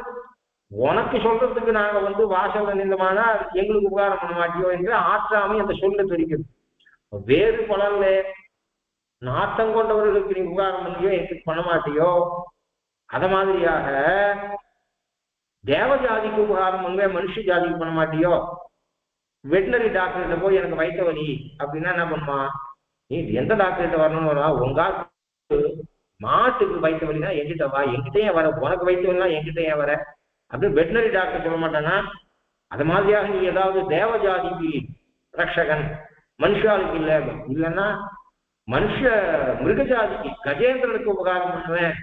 உனக்கு சொல்றதுக்கு நாங்க வாசல்ல நின்றமானா எங்களுக்கு உபகாரம் பண்ண மாட்டியோ என்று ஆற்றாமை அந்த சொல்ல தெரிகிறது. வேறு பலன்ல நாட்டம் கொண்டவர்களுக்கு நீ உபகாரம் பண்ணியோ எங்களுக்கு பண்ண மாட்டியோ, அத மாதிரியாக தேவஜாதிக்கு உபகாரம் பண்ணுவே மனுஷ ஜாதிக்கு பண்ண மாட்டியோ. வெட்டினரி டாக்டர்கிட்ட போய் எனக்கு வயிற்று வலி அப்படின்னா என்ன பண்ணுவான், நீ எந்த டாக்டர்கிட்ட வரணும்னு வரா, உங்க மாட்டுக்கு வயிற்று வலினா எங்கிட்ட வா, எங்கிட்டே வர, உனக்கு வயிற்று வலினா எங்கிட்டே வர அப்படின்னு வெட்டினரி டாக்டர் சொல்ல மாட்டானா. அது மாதிரியாக நீ ஏதாவது தேவஜாதிக்கு ரக்ஷகன் மனுஷாளுக்கு இல்லை, இல்லைன்னா மனுஷ மிருகஜாதிக்கு கஜேந்திரனுக்கு உபகாரம் பண்ணுவேன்,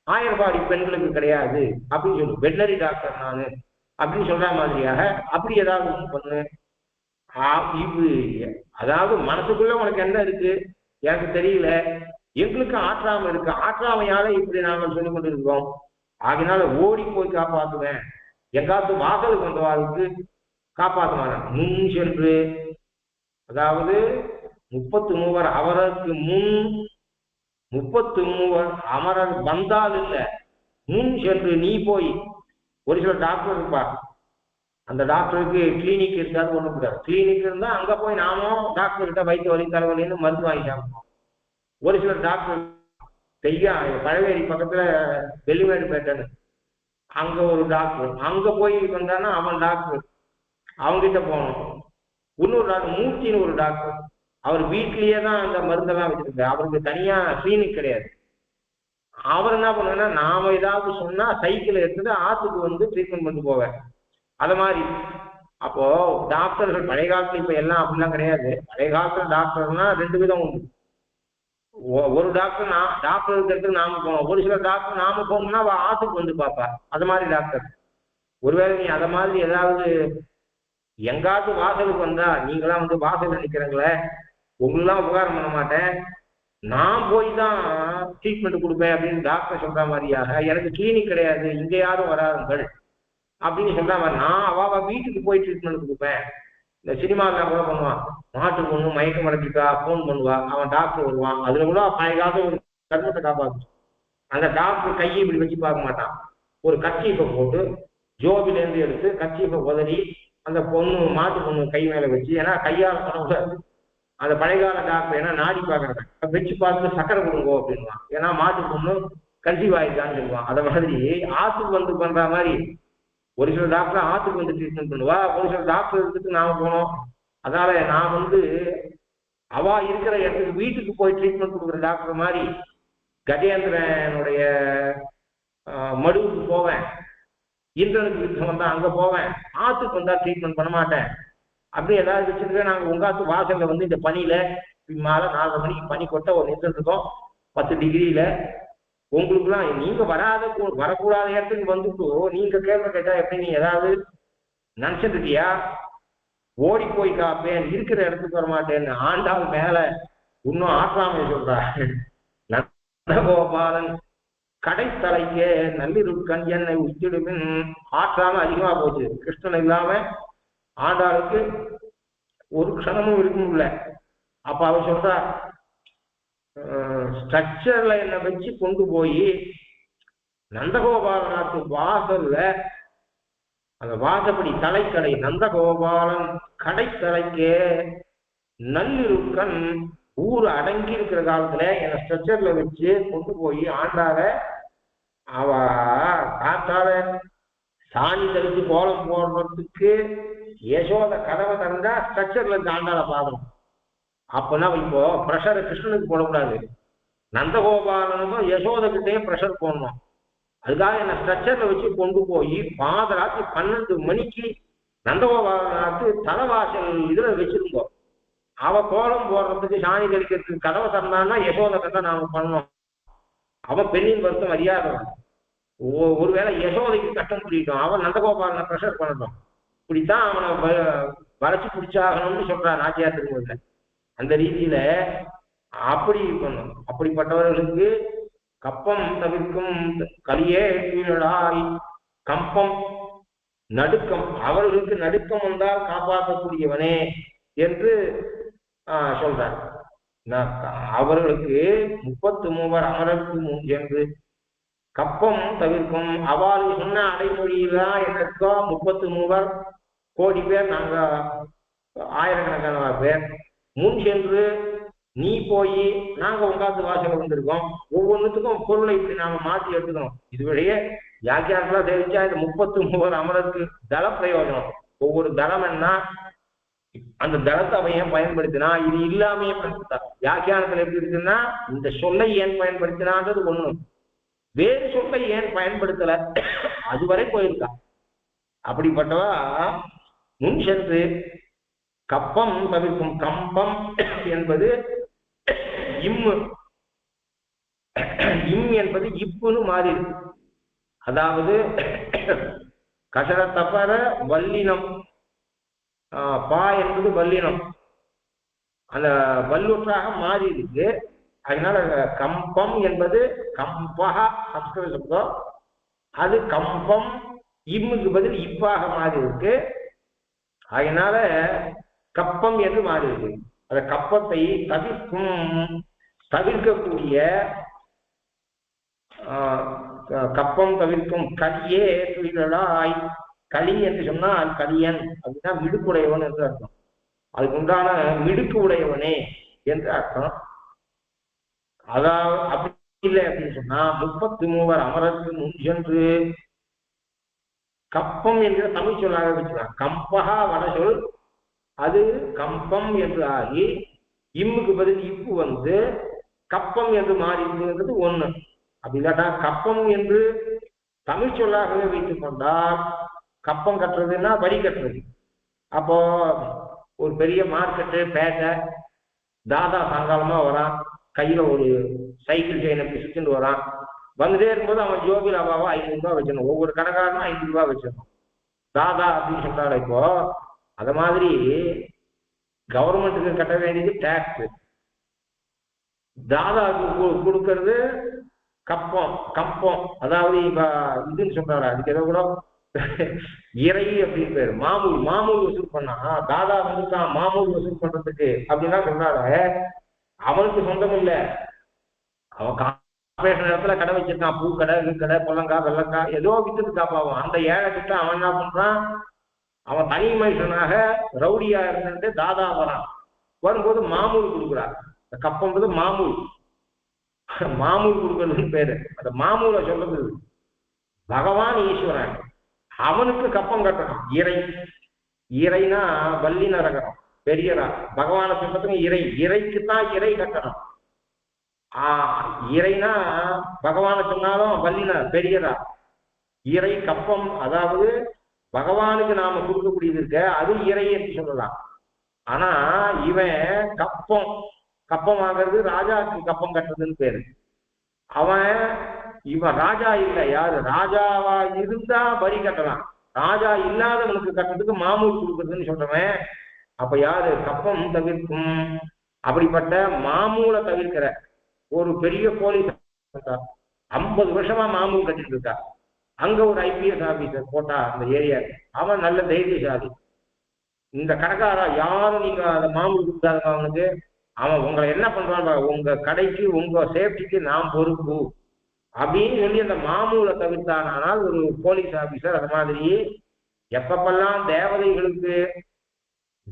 ஆயர்பாடி பெண்களுக்கு கிடையாது அப்படின்னு சொல்லு, வெட்டினரி டாக்டர் நானு அப்படின்னு சொல்ற மாதிரியாக அப்படி ஏதாவது பண்ணு. இது அதாவது மனசுக்குள்ள உனக்கு என்ன இருக்கு எனக்கு தெரியல, எங்களுக்கு ஆற்றாம இருக்கு, ஆற்றாமையால இப்படி நாங்கள் சொல்லிக் கொண்டு இருக்கோம், ஆகினால ஓடி போய் காப்பாற்றுவேன், எங்காவது வாசலுக்கு வந்தவாளுக்கு காப்பாற்றுவாங்க. முன் சென்று அதாவது 33 அவருக்கு முன் 33 அமரர் வந்தால் இல்லை, முன் சென்று நீ போய். ஒரு சில டாக்டர் இருப்பா, அந்த டாக்டருக்கு கிளினிக் இருக்காது ஒண்ணு இருக்காது, கிளினிக் இருந்தா அங்க போய் நாமும் டாக்டர்கிட்ட வயிற்று வலி தலைவலின்னு மருந்து வாங்கி சாப்பிடுவோம். ஒரு சில டாக்டர் செய்யா பழவேரி பக்கத்துல வெள்ளிமேடுபேட்டைன்னு அங்க ஒரு டாக்டர், அங்க போய் வந்தான்னா அவன் டாக்டர், அவங்கிட்ட போகணும். இன்னொரு டாக்டர் மூர்த்தின்னு ஒரு டாக்டர், அவர் வீட்லயே தான் அந்த மருந்தெல்லாம் வச்சிருக்காரு, அவருக்கு தனியா கிளினிக் கிடையாது. அவர் என்ன பண்ணுவேன்னா நாம ஏதாவது சொன்னா சைக்கிளை எடுத்துட்டு ஆத்துக்கு ட்ரீட்மெண்ட் பண்ணிட்டு போவேன். அது மாதிரி அப்போ டாக்டர்கள் பழைய காலத்துல இப்ப எல்லாம் அப்படிலாம் கிடையாது. பழைய காலத்துல டாக்டர்னா 2 விதம் உண்டு. ஒரு டாக்டர் டாக்டருக்கு எடுத்து நாம போனோம், ஒரு சில டாக்டர் நாம போனோம்னா ஆத்துக்கு பாப்பா. அது மாதிரி டாக்டர் ஒருவேளை நீ அதை மாதிரி ஏதாவது எங்காவது வாசலுக்கு வந்தா நீங்களாம் வாசல் நிக்கிறீங்களே, உங்களெல்லாம் உபகாரம் பண்ண மாட்டேன், நான் போய் தான் ட்ரீட்மெண்ட் கொடுப்பேன் அப்படின்னு டாக்டர் சொல்ற மாதிரியாக எனக்கு கிளினிக் கிடையாது, இங்க யாரும் வராதுங்கள் அப்படின்னு சொல்ற மாதிரி நான் அவ வீட்டுக்கு போய் ட்ரீட்மெண்ட் கொடுப்பேன். இந்த சினிமாவில் கூட பண்ணுவான், மாட்டுக்கு ஒன்று மயக்கம் அடைச்சிக்கா ஃபோன் பண்ணுவா, அவன் டாக்டர் வருவான், அதுல கூட பழைய காலத்துல ஒரு கர்மத்தை காப்பாற்றும். அந்த டாக்டர் கையை இப்படி வச்சு பார்க்க மாட்டான், ஒரு கச்சீப்பை போட்டு ஜோபிலேருந்து எடுத்து கச்சீப்பை உதறி அந்த மாட்டு பொண்ணு கை மேல வச்சு, ஏன்னா கையால் பண்ணக்கூடாது. அந்த பழையகால டாக்டர் ஏன்னா நாடி பார்க்கறேன் வச்சு பார்த்து சக்கரை கொடுங்கோ அப்படின்வான், ஏன்னா மாட்டு பொண்ணு கன்சீவ் ஆயிடுச்சான்னு சொல்லுவான். அதை மாதிரி ஆத்துக்கு பண்ற மாதிரி ஒரு சில டாக்டர் ஆத்துக்கு ட்ரீட்மெண்ட் பண்ணுவா, ஒரு சில டாக்டர் எடுத்துட்டு நாம போனோம். அதனால நான் அவ இருக்கிற இடத்துக்கு வீட்டுக்கு போய் ட்ரீட்மெண்ட் கொடுக்குற டாக்டர் மாதிரி கஜேந்திரனுடைய மடுவுக்கு போவேன், இந்திரனுக்கு யுத்தம் வந்தா அங்க போவேன், ஆத்துக்கு வந்தா ட்ரீட்மெண்ட் பண்ண மாட்டேன். அப்படி ஏதாவது வச்சிருக்கேன். நாங்க உங்காத்து வாசல்ல இந்த பனியில மாலை 4 மணிக்கு பனி கொட்ட ஒரு நின்று இருக்கோம் 10 டிகிரியில, உங்களுக்குலாம் நீங்க வரக்கூடாத இடத்துக்கு வந்துட்டு நீங்க கேள்வி கேட்டா எப்படி நீ ஏதாவது நினைச்சிருக்கியா? ஓடி போய் காப்பேன், இருக்கிற இடத்துக்கு வரமாட்டேன்னு ஆண்டாள் மேல இன்னும் ஆற்றாமை சொல்றா. நந்தகோபாலன் கடைத்தலைக்கு நள்ளிருக்கண் என்னை உச்சிடுமின். ஆற்றாம அதிகமா போச்சு. கிருஷ்ணன் இல்லாம ஆண்டாளுக்கு ஒரு க்ஷணமும் இருக்க முடியல. அப்ப அவர் சொல்றா, ஸ்ட்ரக்சர்ல என்ன வச்சு கொண்டு போய் நந்தகோபாலநாத்து வாசல்ல, அந்த வாசப்படி தலைக்கடை நந்தகோபாலன் கடைத்தலைக்கே நள்ளிருக்கன் ஊர் அடங்கி இருக்கிற காலத்துல என்ன ஸ்ட்ரக்சர்ல வச்சு கொண்டு போய் ஆண்டாக அவ காத்தால சாணி தெளிச்சு கோலம் போடுறதுக்கு யசோத கதவை திறந்தா ஸ்ட்ரக்சர்ல இருந்து ஆண்டாள பாக்கணும். அப்பனா இப்போ ப்ரெஷர் கிருஷ்ணனுக்கு போடக்கூடாது, நந்தகோபாலனுக்கும் யசோதகிட்டையும் ப்ரெஷர் போடணும். அதுக்காக என்ன ஸ்ட்ரக்சர்ல வச்சு கொண்டு போய் பாதராத்திரி 12 மணிக்கு நந்தகோபாலனாத்து தலைவாசல் இதுல வச்சிருந்தோம். அவ கோலம் போடுறதுக்கு சாணி தெளிக்கிறதுக்கு கதவை திறந்தான்னா யசோத கதை நாம பண்ணோம். அவன் பெண்ணின் வருத்தம் அறியாத, ஒருவேளை யசோதைக்கு கஷ்டம் புரியட்டும், அவன் நந்தகோபாலனை ப்ரெஷர் பண்ணட்டும், இப்படித்தான் அவனை வளைச்சு பிடிச்சாகணும்னு சொல்றான் நாச்சியார் திருமணத்துல. அந்த ரீதியில அப்படி பண்ணும். அப்படிப்பட்டவர்களுக்கு கப்பம் தவிர்க்கும் கலியே கீழாய் கம்பம் நடுக்கம், அவர்களுக்கு நடுக்கம் வந்தால் காப்பாற்றக்கூடியவனே என்று சொல்றார். அவர்களுக்கு 33 அமரருக்கு முன் என்று கப்பம் தவிர்க்கும். அவ்வாறு சொன்ன அடைமொழியில்தான் என்னக்கோ 33 கோடி பேர், நாங்க ஆயிரக்கணக்கான பேர் முன் சென்று நீ போய் நாங்க உங்காத்து வாசல் வந்திருக்கோம். ஒவ்வொன்றுத்துக்கும் பொருளை இப்படி நாம மாற்றி எடுத்துக்கணும். இதுவரையே வியாக்கியானங்களா தெரிவிச்சா இந்த 33 அமரருக்கு தள பிரயோஜனம். ஒவ்வொரு தளம் என்ன, அந்த தளத்தை அவன் ஏன் பயன்படுத்தினா, இது இல்லாமையே பயன்படுத்தா. வியாக்கியானத்துல எப்படி இருக்குன்னா, இந்த சொல்லை ஏன் பயன்படுத்தினான்றது ஒண்ணு, வேறு சொல்லை ஏன் பயன்படுத்தல அதுவரை போயிருக்கா. அப்படிப்பட்டவா முன் சென்று கப்பம் தவிர்க்கும். கம்பம் என்பது இம்மு, இம் என்பது இப்புன்னு மாறி இருக்கு. அதாவது கசர தப்பர வல்லினம், பா என்பது வல்லினம், அந்த வல்லுற்றாக மாறி இருக்கு. அதனால கம்பம் என்பது கம்பகா சம்ஸ்கிருத சப்தம், அது கம்பம் இம்முக்கு பதில் இப்பாக மாறி இருக்கு. அதனால கப்பம் என்று மாறி இருக்கு. அந்த கப்பத்தை தவிர்க்கும், தவிர்க்கக்கூடிய கப்பம் தவிர்க்கும் கலியே துயிலாய். களி என்று சொன்னால் கலியன் அப்படின்னா மிடுக்குடையவன் என்று அர்த்தம். அதுக்கு உண்டான மிடுக்கு உடையவனே என்று அர்த்தம். அதாவது அப்படி இல்லை அப்படின்னு சொன்னா 33 அமரருக்கு முன் சென்று கப்பம் என்கிற தமிழ் சொல்லாக வச்சுக்கலாம். கம்பகா வட சொல், அது கம்பம் என்று ஆகி இம்முக்கு பதில் இப்பு வந்து கப்பம் என்று மாறி இருக்கிறது ஒண்ணு. அப்படி இல்லாட்டா கப்பம் என்று தமிழ் சொல்லாகவே வைத்துக் கொண்டால் கப்பம் கட்டுறதுன்னா வரி கட்டுறது. அப்போ ஒரு பெரிய மார்க்கெட்டு பேட்டை, தாதா சாயங்காலமா வரான், கையில ஒரு சைக்கிள் செயினை பிடிச்சிட்டு வரான். வந்துட்டே இருக்கும்போது அவன் ஜோபில் அவாவா 500 ரூபாய் வச்சிடணும். ஒவ்வொரு கடைக்காரனும் 500 ரூபாய் வச்சிடணும். தாதா அப்படின்னு சொல்றாங்க. இப்போ அத மாதிரி கவர்மெண்ட்டுக்கு கட்ட வேண்டியது டாக்ஸ், தாதாவுக்கு கொடுக்கறது கப்பம். கப்பம் அதாவது இப்ப இதுன்னு சொல்றாரு, அதுக்கு ஏதோ கூட இறை அப்படின்னு பேரு. மாமூல், மாமூல் வசூல் பண்ணா தாதா வந்துட்டான் மாமூல் வசூல் பண்றதுக்கு அப்படின்னா சொல்றாரு. அவனுக்கு சொந்தம் இல்லை, அவன் கார்பரேஷன் இடத்துல கடை வச்சிருக்கான், பூக்கடை, கடை, பொல்லங்காய், வெள்ளக்காய், ஏதோ வித்துட்டு காப்பாவும். அந்த ஏழை கிட்ட அவன் என்ன பண்றான், அவன் தனி மனுஷனாக ரவுடியா இருந்துட்டு தாதா வரான். வரும்போது மாமூல் கொடுக்குறான். கப்பம்ன்றது மாமூல், மாமூல் கொடுக்கறதுன்னு பேரு. அந்த மாமூலை சொல்றது பகவான் ஈஸ்வரன், அவனுக்கு கப்பம் கட்டணும். இறை, இறைனா வள்ளி நரகரம் பெரியரா. பகவானை சொல்றதுக்கு இறை, இறைக்குத்தான் இறை கட்டணும். இறைனா பகவானை சொன்னாலும் வள்ளின பெரியரா. இறை கப்பம் அதாவது பகவானுக்கு நாம கொடுக்கக்கூடியது இருக்க, அது இறை என்று சொல்லலாம். ஆனா இவன் கப்பம், கப்பம் ஆகிறது ராஜாவுக்கு கப்பம் கட்டுறதுன்னு பேரு. அவன் இவன் ராஜா இல்லை, யாரு ராஜாவா இருந்தா வரி கட்டலாம், ராஜா இல்லாதவனுக்கு கட்டுறதுக்கு மாமூல் கொடுக்குறதுன்னு சொல்றவன். அப்ப யாரு கப்பம் தவிர்க்கும். அப்படிப்பட்ட மாமூலை தவிர்க்கிற ஒரு பெரிய போலீஸ் 50 வருஷமா மாமூல் கட்டிட்டு இருக்கா. அங்க ஒரு ஐபிஎஸ் ஆபீசர் போட்டா அந்த ஏரியா, அவன் நல்ல தைரியசாலி. இந்த கடைக்காரா யாரும் நீங்க அந்த மாமூல் கொடுக்காதவங்க அவனுக்கு, அவன் உங்களை என்ன பண்றான், உங்க கடைக்கு உங்க சேஃப்டிக்கு நான் பொறுப்பு அப்படின்னு சொல்லி அந்த மாமூலை தவிர்த்தானால் ஒரு போலீஸ் ஆபீசர். அது மாதிரி எப்பப்பெல்லாம்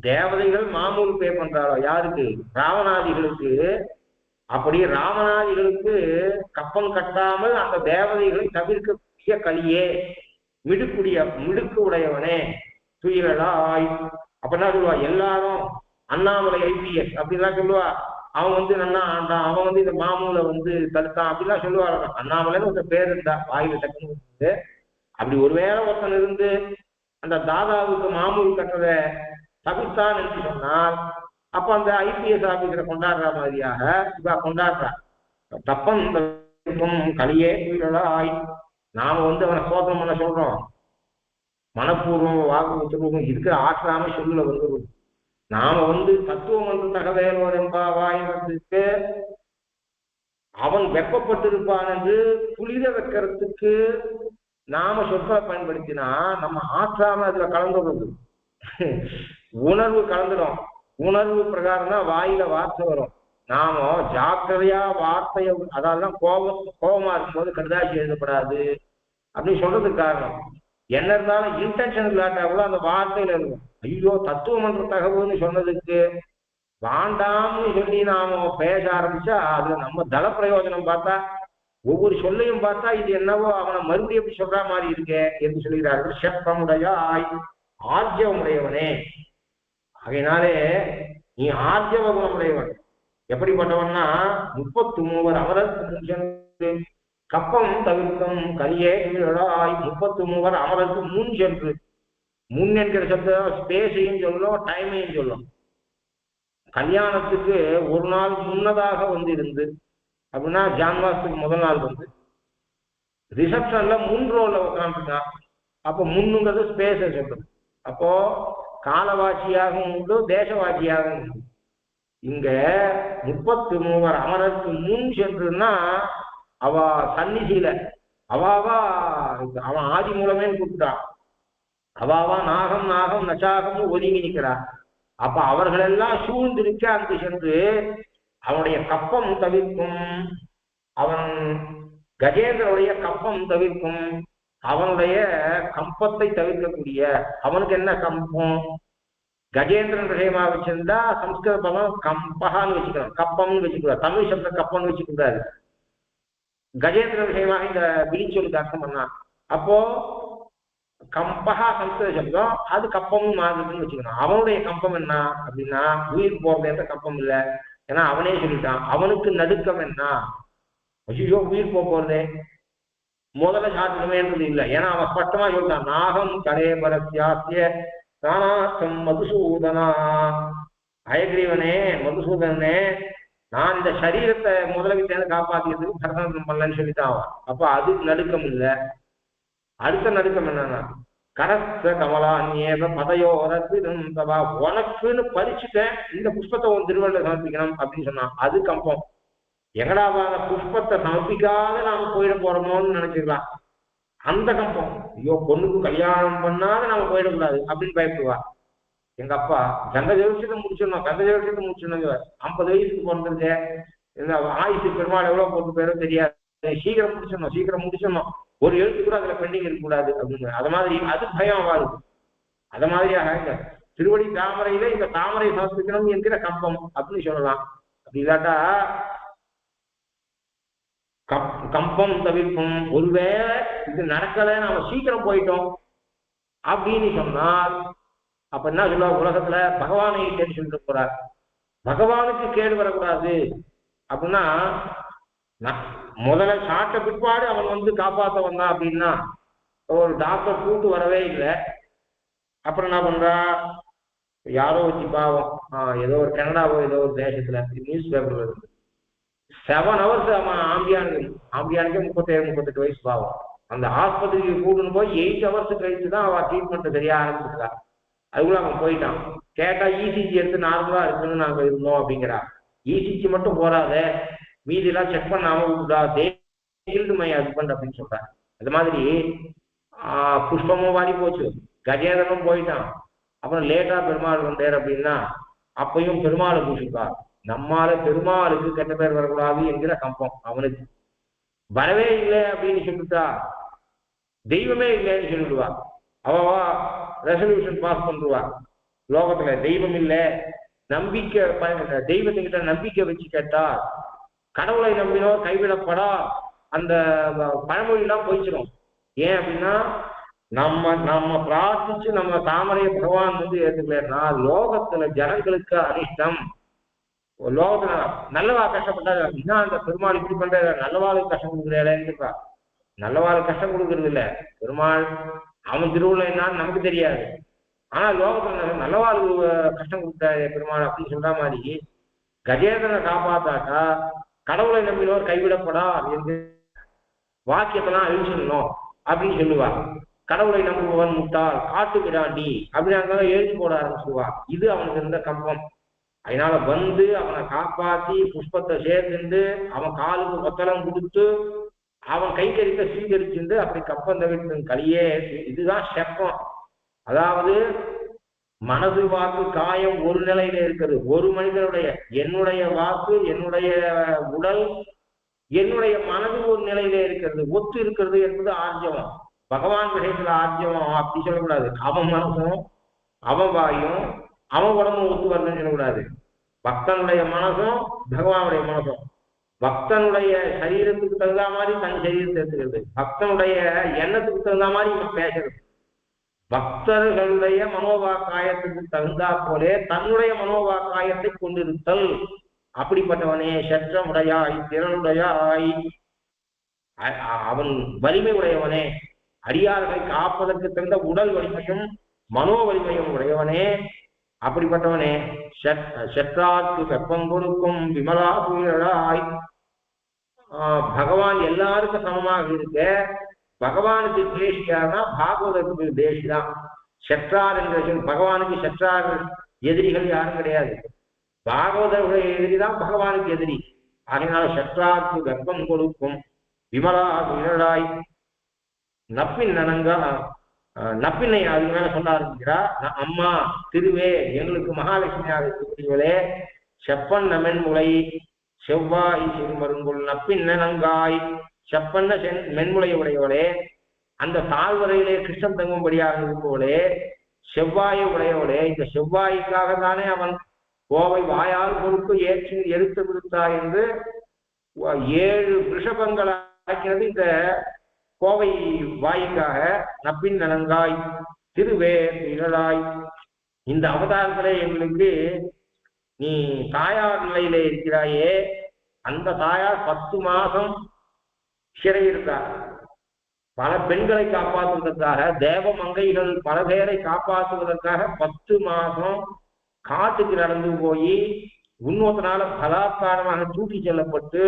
தேவதைகள் மாமூல் பே பண்றாரோ யாருக்கு, ராவணாதிகளுக்கு, அப்படி ராவணாதிகளுக்கு கப்பம் கட்டாமல் அந்த தேவதைகளை தவிர்க்கக்கூடிய கலியே, மிடுக்கு உடையவனே துயிலாய். அப்படின்னா சொல்லுவா எல்லாரும் அண்ணாமலை ஐபிஎஸ் அப்படிலாம் சொல்லுவா. அவன் நல்லா ஆண்டான், அவன் இந்த மாமூலை தடுத்தான் அப்படிலாம் சொல்லுவாங்க. அண்ணாமலைன்னு ஒரு பேர் இருந்தா வாயில டக்குன்னு. அப்படி ஒருவேளை ஒருத்தன் இருந்து அந்த தாதாவுக்கு மாமூல் கட்டுறத தவிர்த்தான் என்று சொன்னால், அப்ப அந்த ஐபிஎஸ் ஆபீசரை கொண்டாடுற மாதிரியாக இப்ப கொண்டாடுறா. தப்பம் கலியே துயிலாய். நாம அவனை சோதனை பண்ண சொல்றோம், மனப்பூர்வம் வாக்கு உத்தரவும் இருக்கிற ஆற்றாம சொல்லுல வந்துடும். நாம தத்துவம் தகவல் என்பாவாயிரத்துக்கு அவன் வெப்பப்பட்டிருப்பான் என்று குளிர வைக்கிறதுக்கு நாம சொற்களை பயன்படுத்தினா நம்ம ஆற்றாம அதுல கலந்துடுறது. உணர்வு கலந்துடும். உணர்வு பிரகாரம் தான் வாயில வார்த்தை வரும். நாம ஜாக்கிரதையா வார்த்தைய, அதால்தான் கோபமா இருக்கும்போது கடுதாசி எழுதப்படாது அப்படின்னு சொல்றதுக்கு காரணம். என்ன இருந்தாலும் இன்டென்ஷன் இல்லாட்டா கூட அந்த வார்த்தையில இருக்கும். ஐயோ தத்துவமன்ற தகவல்னு சொன்னதுக்கு வாண்டாம்னு சொல்லி நாம பேச ஆரம்பிச்சா அதுல நம்ம தள பிரயோஜனம் பார்த்தா, ஒவ்வொரு சொல்லையும் பார்த்தா இது என்னவோ அவனை மறுபடியும் எப்படி சொல்ற மாதிரி இருக்கே என்று சொல்கிறார்கள். செப்பமுடையாய், ஆர்ஜவமுடையவனே. ஆகையினாலே நீ ஆர்ஜவ குணமுடையவன். எப்படிப்பட்டவன்னா 33 அமரர் கப்பம் தவிர்க்கும் கலியே 33 அமரருக்கு முன் சென்று, முன் என்கிற சப்தம் ஸ்பேஸையும் சொல்லும் டைமையும் சொல்லும். கல்யாணத்துக்கு ஒரு நாள் முன்னதாக இருந்து அப்படின்னா ஜான்வாசத்துக்கு முதல் நாள் ரிசப்ஷன்ல முன் ரோல உட்காந்துருக்கான். அப்போ முன்னுங்கிறது ஸ்பேஸை சொல்றது. அப்போ காலவாட்சியாகவும் உண்டு, தேசவாட்சியாகவும் உண்டு. இங்க 33 அமரருக்கு முன் சென்றுன்னா அவ சன்னிதியில அவன் ஆதி மூலமே கூப்பிட்டான். அவாவா நாகம் நாகம் நச்சாகம்னு ஒதுங்கி நிற்கிறா. அப்ப அவர்களெல்லாம் சூழ்ந்திருக்க அங்கு சென்று அவனுடைய கப்பம் தவிர்க்கும், அவன் கஜேந்திரனுடைய கப்பம் தவிர்க்கும், அவனுடைய கம்பத்தை தவிர்க்கக்கூடிய. அவனுக்கு என்ன கம்பம், கஜேந்திரன் விஷயமா வச்சிருந்தா சம்ஸ்கிருத பதம் கம்பகான்னு வச்சுக்கணும், கப்பம்னு வச்சுக்கூடாது. தமிழ் சப்த கப்பம்னு வச்சுக்கூடாது. கஜேந்திர விஷயமாக இந்த விழிச்சொலுக்கு அர்த்தம் பண்ணா. அப்போ கம்பகா சம்ஸ்கிருத சப்தம், அது கப்பமும் மாறுதுன்னு வச்சுக்கணும். அவனுடைய கம்பம் என்ன அப்படின்னா உயிர் போறது என்ற கப்பம் இல்லை. ஏன்னா அவனே சொல்லிட்டான். அவனுக்கு நடுக்கம் என்ன, ஐயோ உயிர் போறதே முதல்ல சாத்திரமேன்றது இல்லை. ஏன்னா அவன் ஸ்பஷ்டமா சொல்லிட்டான், நாகம் கலேபரஸ்யாஸ்ய நானாக்கம் மதுசூதனா. அயக்ரீவனே மதுசூதனே, நான் இந்த சரீரத்தை முதலவிட்டேன்னு காப்பாத்திக்கிறதுக்கு பரதநாட்டியம் பண்ணலன்னு சொல்லிட்டான் அவன். அப்ப அதுக்கு நடுக்கம் இல்லை. அடுத்த நடுக்கம் என்னன்னா கரஸ்த கமலான்யேவ பதையோரத்திருந்தவா, உனக்குன்னு பறிச்சுட்டேன், இந்த புஷ்பத்தை உன் திருவள்ளுவர் சமர்ப்பிக்கணும் அப்படின்னு சொன்னான். அது கம்பம். எங்கடாவா அந்த புஷ்பத்தை சமர்ப்பிக்காத நாம போயிட போறோமோன்னு நினைச்சிருக்கலாம். அந்த கம்பம். ஐயோ பொண்ணுக்கு கல்யாணம் பண்ணாத நாம போயிடக்கூடாது அப்படின்னு பயப்படுவா. எங்க அப்பா கந்த ஜோசியத்தை முடிச்சிடணும், கந்த ஜோசியத்தை முடிச்சிடணுங்க. 50 வயசுக்கு பிறந்திருக்க, இந்த ஆயுசு பெருமாள் எவ்வளவு போட்டு பேரும் தெரியாது, சீக்கிரம் முடிச்சிடணும், ஒரு எழுத்து கூட அதுல பெண்டிங் இருக்கக்கூடாது அப்படின்னு. அது மாதிரி அது பயம் வாருது. அத மாதிரியாக திருவடி தாமரையில இந்த தாமரை சமர்ப்பிக்கணும் என்கிற கம்பம் அப்படின்னு சொல்லலாம். அப்படி இல்லாட்டா கம்பம் தவிர்க்கும். ஒருவேளை இது நடக்கல, நாம சீக்கிரம் போயிட்டோம் அப்படின்னு சொன்னால் அப்ப என்ன சொல்லுவா, உலகத்துல பகவானை கேட்டு சொல்லிட்டு போறார். பகவானுக்கு கேடு வரக்கூடாது அப்படின்னா முதல்ல சாட்ட பிற்பாடு அவன் காப்பாற்ற வந்தான் அப்படின்னா ஒரு டாக்டர் கூட்டு வரவே இல்லை. அப்புறம் என்ன பண்றா, யாரோ வச்சு பாவம் ஏதோ ஒரு கனடாவோ ஏதோ ஒரு தேசத்துல நியூஸ் பேப்பர்ல இருக்கு 7 hours அவன் ஆம்பியானுக்கே 37-38 வயசு பாவம். அந்த ஆஸ்பத்திரிக்கு கூட்டுன்னு போய் 8 hours கழிச்சு தான் அவன் ட்ரீட்மெண்ட் தெரிய ஆரம்பிச்சிருக்கா. அதுக்குள்ள அவன் போயிட்டான். கேட்டா இசிஜி எடுத்து நார்மலா இருக்குன்னு நாங்க இருந்தோம் அப்படிங்கிறா. இசிஜி மட்டும் போறாத, மீதி எல்லாம் செக் பண்ணாம விட்டுடா, மை ஹஸ்பண்ட் அப்படின்னு சொல்றாங்க. அது மாதிரி புஷ்பமும் வாடி போச்சு, கஜேந்திரனும் போயிட்டான். அப்புறம் லேட்டா பெருமாள் வந்தார் அப்படின்னா அப்பையும் பெருமாளை பூசிப்பார். நம்மால பெருமாளுக்கு கெட்ட பேர் வரக்கூடாது என்கிற கம்பம் அவனுக்கு. வரவே இல்லை அப்படின்னு சொல்லிட்டா தெய்வமே இல்லைன்னு சொல்லிடுவா. அவவா ரெசல்யூஷன் பாஸ் பண்ணுவா. லோகத்துல தெய்வம் இல்லை, நம்பிக்கை தெய்வத்துக்கிட்ட நம்பிக்கை வச்சு கேட்டா கடவுளை நம்பினோர் கைவிடப்படா அந்த பழமொழியெல்லாம் போயிச்சிடும். ஏன் அப்படின்னா நம்ம நம்ம பிரார்த்திச்சு நம்ம தாமரையை பகவான் வந்து ஏற்றுக்கலன்னா லோகத்துல ஜனங்களுக்கு அனிஷ்டம். லோகத்துல நல்லவா கஷ்டப்பட்டாரு அப்படின்னா அந்த பெருமாள் இப்படி பண்ற நல்லவாளுக்கு கஷ்டம் கொடுக்குறேன்னுப்பா. நல்லவாளுக்கு கஷ்டம் கொடுக்கறது இல்லை பெருமாள். அவன் திருவுள்ள என்னான்னு நமக்கு தெரியாது. ஆனா லோகத்துல நல்லவாளுக்கு கஷ்டம் கொடுத்தாரு பெருமாள் அப்படின்னு சொல்ற மாதிரி கஜேந்திரனை காப்பாத்தாக்கா கடவுளை நம்பினோர் கைவிடப்படா என்று வாக்கியத்தெல்லாம் அழிச்சிடணும் அப்படின்னு சொல்லுவா. கடவுளை நம்புவன் முட்டாள் காட்டு விடாண்டி அப்படின்னு எழுதி போட ஆரம்பிச்சுவா. இது அவனுக்கு இருந்த கம்பம். அதனால வந்து அவனை காப்பாத்தி புஷ்பத்தை சேர்த்துண்டு அவன் காலுக்கு கொத்தளம் கொடுத்து அவன் கைக்கறிக்க சீகரிச்சுண்டு அப்படி கப்பம் தவிர்த்து களியே. இதுதான் செப்பம். அதாவது மனது வாக்கு காயம் ஒரு நிலையில இருக்குது. ஒரு மனிதனுடைய என்னுடைய வாக்கு என்னுடைய உடல் என்னுடைய மனது ஒரு நிலையில இருக்கிறது, ஒத்து இருக்கிறது என்பது ஆர்ஜவம். பகவான் விஷயத்துல ஆர்ஜவம் அப்படி சொல்லக்கூடாது. அவன் மனசும் அவன் வாயும் அவன் உடம்பும் ஒத்து வரணும்னு சொல்லக்கூடாது. பக்தனுடைய மனசும் பகவானுடைய மனசும் பக்தனுடைய சரீரத்துக்கு தகுந்த மாதிரி தன் சரீரத்தை எடுத்துக்கிறது, பக்தனுடைய எண்ணத்துக்கு தகுந்த மாதிரி இவன் பேசுறது. பக்தர்களுடைய மனோவாக்காயத்துக்கு தகுந்தா போலே தன்னுடைய மனோவாக்காயத்தை கொண்டிருத்தல். அப்படிப்பட்டவனே சற்றமுடையாய் திறனுடையாய் அவன் வலிமை உடையவனே, அடியார்களை காப்பதற்கு தகுந்த உடல் வலிமையும் மனோ வலிமையும் உடையவனே. அப்படிப்பட்டவனே சற்றாக்கு வெப்பம் கொடுக்கும் விமலா புயலாய். பகவான் எல்லாருக்கும் சமமாக இருக்க பகவானுக்கு தேசியானா பாகவதற்கு தேசிதான். செற்றார் என்ற பகவானுக்கு செற்றார் எதிரிகள் யாரும் கிடையாது. பாகவதர்களுடைய எதிரிதான் பகவானுக்கு எதிரி. அதனால செற்றார்க்கு வெப்பம் கொடுக்கும் விமலா புயலாய். நப்பின் நனங்கா நப்பினை அது மேல சொல்ல ஆரம்பிக்கிறா. அம்மா திருவே எங்களுக்கு மகாலட்சுமியாக இருக்கக்கூடியவளே, செப்பன் மென்முளை செவ்வாய் சிறுமருங்குள் நப்பின் நனங்காய். செப்பன்ன மென்முளைய உடையவளே, அந்த தாழ்வரையிலே கிருஷ்ணன் தங்கும்படியாக இருப்பவளே, செவ்வாயை உடையவளே. இந்த செவ்வாய்க்காக தானே அவன் கோவை வாயால் பொறுப்பு ஏற்றி எடுத்து விடுத்தாய் என்று 7 ரிஷபங்கள் ஆக்கிறது இந்த கோவை வாய்க்காக. நப்பின் நனங்காய் திருவே திகழாய். இந்த அவதாரத்திலே எங்களுக்கு நீ தாயார் நிலையிலே இருக்கிறாயே, அந்த தாயார் 10 மாதம் சிறையிருந்தார். பல பெண்களை காப்பாற்றுவதற்காக, தேவ மங்கைகள் பல பேரை காப்பாற்றுவதற்காக 10 மாதம் காட்டுக்கு நடந்து போய் இன்னொருத்தனால பலாத்காரமாக தூக்கி செல்லப்பட்டு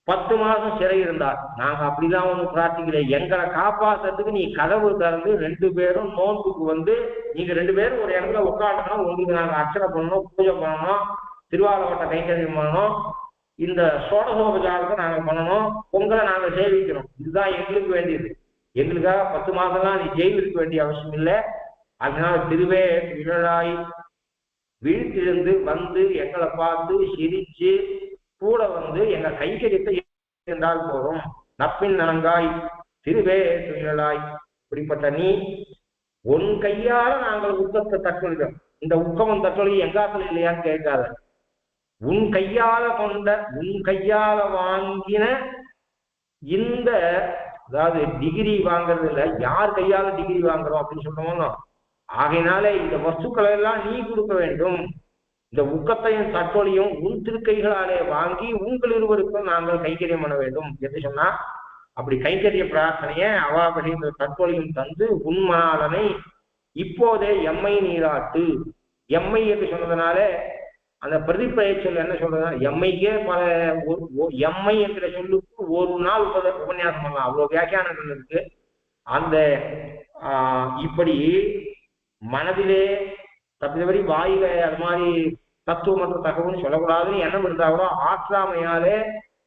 10 மாதம் சிறை இருந்தார். நாங்க அப்படிதான் ஒண்ணு பிரார்த்திக்கல, எங்களை காப்பாற்றுறதுக்கு நீ கதவு திறந்து 2 பேரும் நோன்புக்கு வந்து நீங்க 2 பேரும் ஒரு இடத்துல உட்காந்துக்கணும். உங்களுக்கு நாங்க அர்ச்சனை பண்ணணும், பூஜை பண்ணணும், திருவாரூட்ட கைங்கரியம் பண்ணணும், இந்த சோடசோபச்சாரத்தை நாங்க பண்ணணும், பொங்கலை நாங்க சேவிக்கணும். இதுதான் எங்களுக்கு வேண்டியது. எங்களுக்காக 10 மாதம்லாம் நீ ஜெயிலுக்கு வேண்டிய அவசியம் இல்லை. அதனால திருவே விழாய் விழித்திருந்து வந்து எங்களை பார்த்து சிரிச்சு கூட வந்து எங்க கைகரியத்தை என்றால் போதும். நப்பின் நனங்காய் திருவே துயிலாய். இப்படிப்பட்ட நீ உன் கையால நாங்கள் உக்கத்தை தட்டுகிறோம். இந்த உக்கமும் தட்டொழி எங்காக்கள் இல்லையான்னு கேட்காத. உன் கையால கொண்ட உன் கையால வாங்கின இந்த, அதாவது டிகிரி வாங்குறது இல்லை, யார் கையால டிகிரி வாங்குறோம் அப்படின்னு சொல்றோமோ. ஆகையினாலே இந்த வஸ்துக்களை எல்லாம் நீ கொடுக்க வேண்டும். இந்த உக்கத்தையும் தட்டொழியும் உன் திருக்கைகளாலே வாங்கி உங்கள் இருவருக்கும் நாங்கள் கைங்கரியம் பண்ண வேண்டும் என்று சொன்னா, அப்படி கைங்கரிய பிரார்த்தனைய அவாபடி இந்த தட்டொழியும் தந்து உன்மாலனை இப்போதே எம்மை நீராட்டு. எம்மை என்று சொன்னதுனால அந்த பிரதிப்பெயர்ச்சொல் என்ன சொல்றதுன்னா, எம்மைக்கே பல எம்மை என்கிற சொல்லுக்கு ஒரு நாள் உபன்யாசம் பண்ணலாம், அவ்வளவு வியாக்கியானங்கள் இருக்கு. அந்த இப்படி மனதிலே தப்பிதபடி வாயில அது மாதிரி தத்துவம் மற்றும் தகவல்னு சொல்லக்கூடாதுன்னு எண்ணம் இருந்தா கூட ஆற்றாமையாலே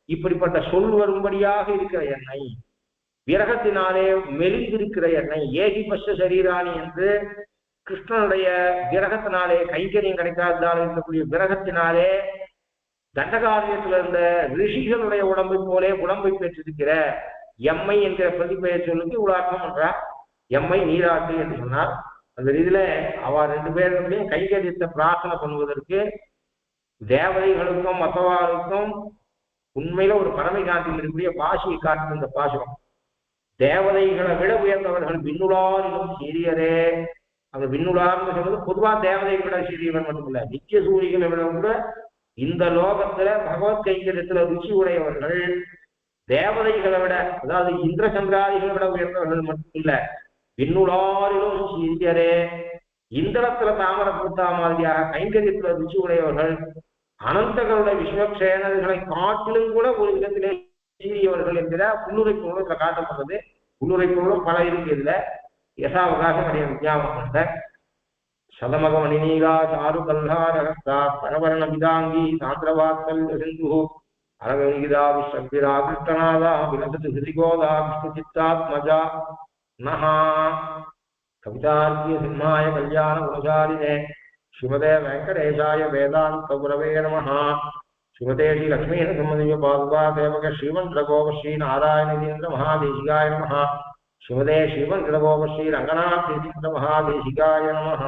இப்படிப்பட்ட சொல் வரும்படியாக இருக்கிற என்னை, விரகத்தினாலே மெலிந்திருக்கிற என்னை, ஏகி பஷ்ட சரீராணி என்று கிருஷ்ணனுடைய விரகத்தினாலே கைங்கரியம் கிடைக்காததால் இருக்கக்கூடிய விரகத்தினாலே தண்டகாரியத்தில் இருந்த ரிஷிகளுடைய உடம்பை போலே உடம்பை பெற்றிருக்கிற எம்மை என்கிற பிரதிபெயர் சொல்லுக்கு இவ்வளவு அர்த்தம் பண்றார். எம்மை நீராட்டு என்று சொன்னார். அந்த இதுல அவ ரெண்டு பேருடையும் கைங்கரியத்தை பிரார்த்தனை பண்ணுவதற்கு தேவதைகளுக்கும் மற்றவாளுக்கும் உண்மையில ஒரு பரமை காந்தியில் இருக்கக்கூடிய பாஷையை காட்டு இந்த பாசகம். தேவதைகளை விட உயர்ந்தவர்கள் விண்ணுளாரிலும் சீரியரே. அந்த விண்ணுளார்னு சொல்றது பொதுவா தேவதைகளை விட சீரியவன் மட்டுமில்ல, நித்திய சூரிகளை விட கூட இந்த லோகத்துல பகவத் கைங்கரியத்துல ருச்சி உடையவர்கள் தேவதைகளை விட, அதாவது இந்திர சந்திராதிகளை விட உயர்ந்தவர்கள் மட்டும் இல்ல, விண்ணுளாரிலும் சீரியரே. இந்திரத்துல தாமரை பூத்தா மாதிரியாக கைங்கரியத்துல ருச்சி உடையவர்கள் அனந்தகளுடைய விஸ்வக்ஷேனர்களை காட்டிலும் கூட ஒரு விதத்திலே சீரியவர்கள் என்கிற உள்ளுரை பொருளை காட்டப்படுறது. உள்ளுரை பொருளும் பல இருக்கு. இதுல யசாவகாசம் அடைய வித்யாபந்த சதமகமணி நீலா சாரு கல்ஹாரகஸ்தா பரவரண விதாங்கி சாந்திரவாத்தல் சிந்து அரவிகிதா விஸ்வபிரா கிருஷ்ணநாதா விலசது ஹிருதிகோதா விஷ்ணு சித்தாத்மஜா நஹா கவிதார்க்கிய சிம்மாய கல்யாண குணசாலினே ஸ்ரீமதே வெங்கடேசாய வேதாந்த குரவே நமஹ. ஸ்ரீமதே ஸ்ரீ லக்ஷ்மீன சம்மதிய பாதுகா தேவக ஸ்ரீமந்திரகோப ஸ்ரீ நாராயணதீந்திர மகாதேசிகாய நமஹ. ஸ்ரீமதே ஸ்ரீமந்திரகோப ஸ்ரீ ரங்கநாதேந்திர மகாதேசிகாய நமஹ.